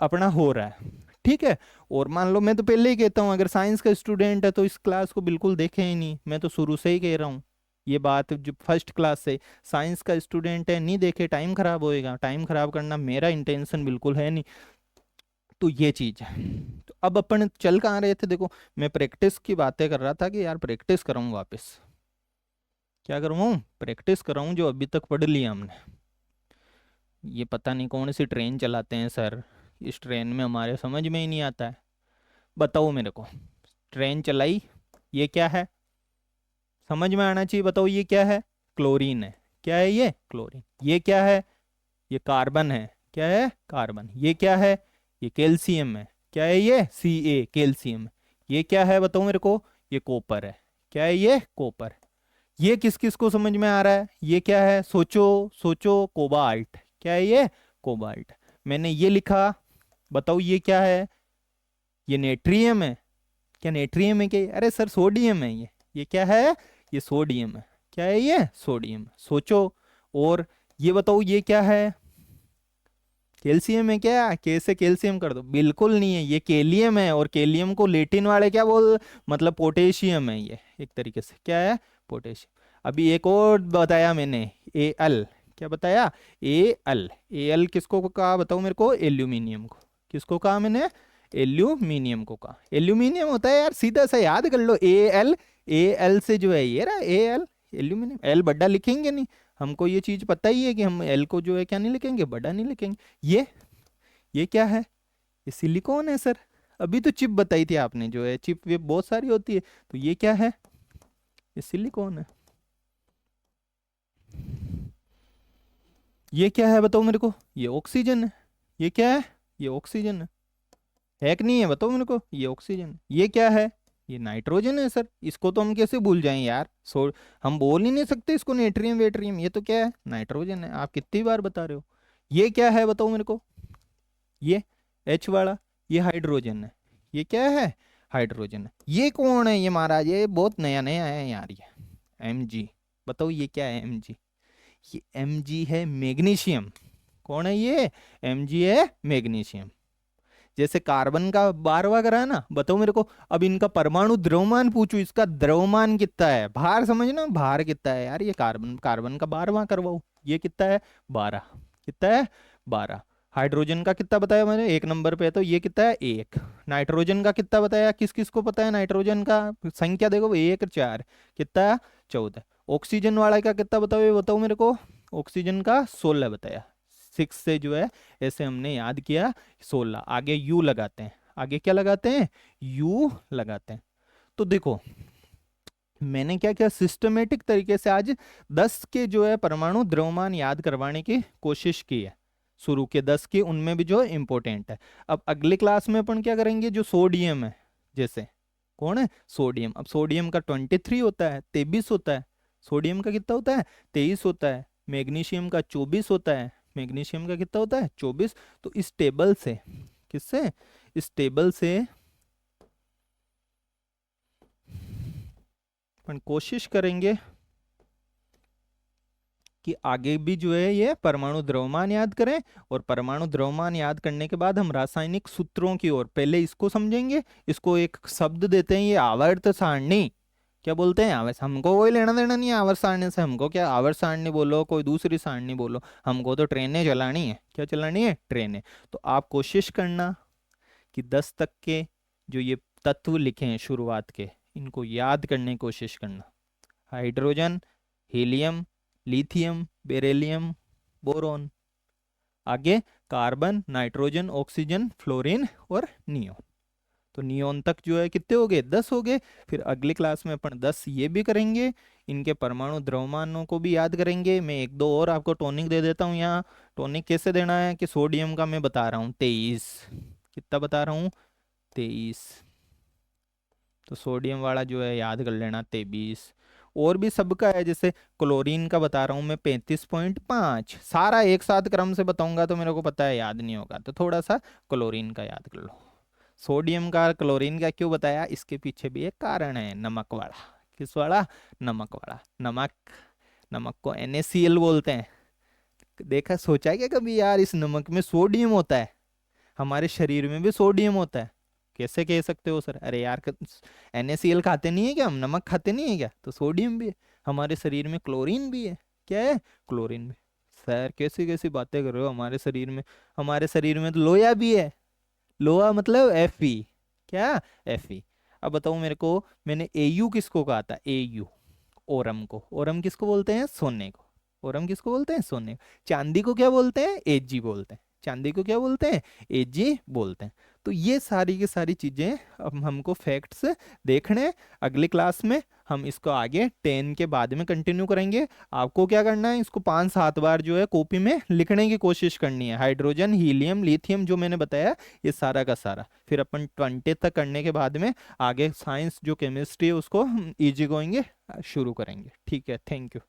अपना हो रहा है, ठीक है। और मान लो मैं तो पहले ही कहता हूँ, अगर साइंस का स्टूडेंट है तो इस क्लास को बिल्कुल देखे ही नहीं, मैं तो शुरू से ही कह रहा हूँ ये बात, जो फर्स्ट क्लास से साइंस का स्टूडेंट है नहीं देखे, टाइम खराब होएगा। टाइम खराब करना मेरा इंटेंशन बिल्कुल है नहीं। तो ये चीज है। तो अब अपन चल कहाँ रहे थे, देखो मैं प्रैक्टिस की बातें कर रहा था कि यार प्रैक्टिस कराऊं वापस, क्या करूँ, प्रैक्टिस कराऊं जो अभी तक पढ़ लिया हमने। ये पता नहीं कौन सी ट्रेन चलाते हैं सर, इस ट्रेन में हमारे समझ में ही नहीं आता है। बताओ मेरे को, ट्रेन चलाई, ये क्या है, समझ में आना चाहिए, बताओ ये क्या है, क्लोरीन है, क्या है ये, क्लोरीन। ये क्या है, ये कार्बन है, क्या है, कार्बन। ये क्या है, ये कैल्शियम है, क्या है ये, Ca, कैल्शियम। ये क्या है बताओ मेरे को, ये कॉपर है, क्या है ये, कॉपर। ये किस किस को समझ में आ रहा है, ये क्या है, सोचो सोचो, कोबाल्ट, क्या है ये, कोबाल्ट। मैंने ये लिखा, बताओ ये क्या है? ये नेट्रियम है। क्या नेट्रियम है क्या? अरे सर सोडियम है ये क्या है? ये सोडियम है। क्या है ये? सोडियम। सोचो। और ये बताओ ये क्या है? कैल्शियम है क्या? के से कैल्शियम कर दो, बिल्कुल नहीं है, ये केलियम है। और केलियम को लेटिन वाले क्या बोल, मतलब पोटेशियम है ये एक तरीके से। क्या है? पोटेशियम। अभी एक और बताया मैंने, ए एल। क्या बताया? A L. ए एल किसको कहा बताओ मेरे को? एल्यूमिनियम को। किसको कहा मैंने? एल्यूमिनियम को कहा। एल्यूमिनियम होता है यार, सीधा सा याद कर लो, ए एल। ए एल से जो है ये रहा ए एल, एल्यूमिनियम। एल बड़ा लिखेंगे नहीं, हमको ये चीज पता ही है कि हम एल को जो है क्या नहीं लिखेंगे, बड़ा नहीं लिखेंगे। ये ये क्या है? ये सिलिकॉन है सर। अभी तो चिप बताई थी आपने, जो है चिप वे बहुत सारी होती है, तो ये क्या है? ये सिलिकॉन है। ये क्या है बताओ मेरे को? ये ऑक्सीजन है। ये क्या है? ये ऑक्सीजन है कि नहीं है? बताओ मेरे को, ये ऑक्सीजन है। ये क्या है? ये नाइट्रोजन है सर। इसको तो हम कैसे भूल जाएं यार, हम बोल ही नहीं सकते इसको नेट्रियम वेट्रियम। ये तो क्या है? नाइट्रोजन है। आप कितनी बार बता रहे हो? ये क्या है बताओ मेरे को? ये एच वाला, ये हाइड्रोजन है। ये क्या है? हाइड्रोजन है। ये कौन है ये महाराज? ये बहुत नया नया है यार ये। M G. बताओ ये क्या है? M G. ये एम जी है मैग्नीशियम। कौन है ये? एम जी है मैग्नीशियम। जैसे कार्बन का 12वां करा है ना, बताओ मेरे को। अब इनका परमाणु द्रव्यमान पूछो, इसका द्रव्यमान कितना है, भार समझना, भार कितना है यार। ये कार्बन, कार्बन का 12वां करवाओ। ये कितना है? 12। कितना है? 12। हाइड्रोजन का कितना बताया मैंने? 1 नंबर पे है, तो ये कितना है? 1। नाइट्रोजन का कितना बताया? किस किस को पता है नाइट्रोजन का? संख्या देखो, 1 4। कितना? 14। ऑक्सीजन वाला का कितना बताओ, ये बताओ मेरे को। ऑक्सीजन का 16 बताया। 6 से जो है ऐसे हमने याद किया। 16 आगे यू लगाते हैं। आगे क्या लगाते हैं? यू लगाते हैं। तो देखो मैंने क्या किया, सिस्टमेटिक तरीके से आज 10 के जो है परमाणु द्रव्यमान याद करवाने की कोशिश की है। शुरू के 10 की, उनमें भी जो इंपॉर्टेंट है। अब अगले क्लास में अपन क्या करेंगे, जो सोडियम है, जैसे कौन है? सोडियम। अब सोडियम का 23 होता है, 23 होता है। सोडियम का कितना होता है? 23 होता है। मैग्नीशियम का 24 होता है। मैग्नीशियम का कितना होता है? 24। तो इस टेबल से, किससे? इस टेबल से अपन कोशिश करेंगे कि आगे भी जो है ये परमाणु द्रव्यमान याद करें। और परमाणु द्रव्यमान याद करने के बाद हम रासायनिक सूत्रों की ओर पहले इसको समझेंगे। इसको एक शब्द देते हैं, ये आवर्त सारणी। क्या बोलते हैं? आवर्त। हमको कोई लेना देना नहीं है आवर्त सारणी से। हमको क्या आवर्त सारणी बोलो, कोई दूसरी सारणी बोलो, हमको तो ट्रेनें चलानी है। क्या चलानी है? ट्रेनें। तो आप कोशिश करना कि 10 तक के जो ये तत्व लिखे हैं शुरुआत के, इनको याद करने की कोशिश करना। Hydrogen, helium, lithium, beryllium, boron. आगे कार्बन, नाइट्रोजन, ऑक्सीजन, फ्लोरीन और नियोन। तो नियोन तक जो है कितने हो गए? 10 हो गए। फिर अगली क्लास में अपन 10 ये भी करेंगे, इनके परमाणु द्रव्यमानों को भी याद करेंगे। मैं एक दो और आपको टॉनिक दे देता हूँ यहाँ। टॉनिक कैसे देना है कि सोडियम का मैं बता रहा हूँ 23। कितना बता रहा हूँ? 23। तो सोडियम वाला जो है याद कर लेना 23। और भी सबका है, जैसे क्लोरीन का बता रहा हूँ मैं 35.5। सारा एक साथ क्रम से बताऊंगा तो मेरे को पता है याद नहीं होगा, तो थोड़ा सा क्लोरीन का याद कर लो। सोडियम का क्लोरीन का क्यों बताया, इसके पीछे भी एक कारण है, नमक वाला। किस वाला? नमक वाला। नमक, नमक को NaCl बोलते हैं। देखा, सोचा क्या कभी यार इस नमक में सोडियम होता है? हमारे शरीर में भी सोडियम होता है। कैसे कह सकते हो सर? अरे यार NaCl खाते नहीं है क्या हम? नमक खाते नहीं है क्या? तो सोडियम भी है। हमारे शरीर में क्लोरीन भी है। क्या है? क्लोरीन भी। सर कैसी कैसी बातें कर रहे हो? हमारे शरीर में, हमारे शरीर में तो लोहा भी है। लोहा मतलब Fe। क्या? Fe। अब बताओ मेरे को, मैंने Au किसको कहा था? Au, ओरम को। ओरम किसको बोलते हैं? सोने को। ओरम किसको बोलते हैं? सोने को। चांदी को क्या बोलते हैं? Ag बोलते हैं। चांदी को क्या बोलते हैं? Ag बोलते हैं। तो ये सारी की सारी चीजें अब हमको फैक्ट्स देखने हैं। अगली क्लास में हम इसको आगे 10 के बाद में कंटिन्यू करेंगे। आपको क्या करना है, इसको 5-7 बार जो है कॉपी में लिखने की कोशिश करनी है। हाइड्रोजन, हीलियम, लिथियम जो मैंने बताया, ये सारा का सारा। फिर अपन 20 तक करने के बाद में आगे साइंस जो केमिस्ट्री है उसको हम इजी गोइंग शुरू करेंगे। ठीक है, थैंक यू।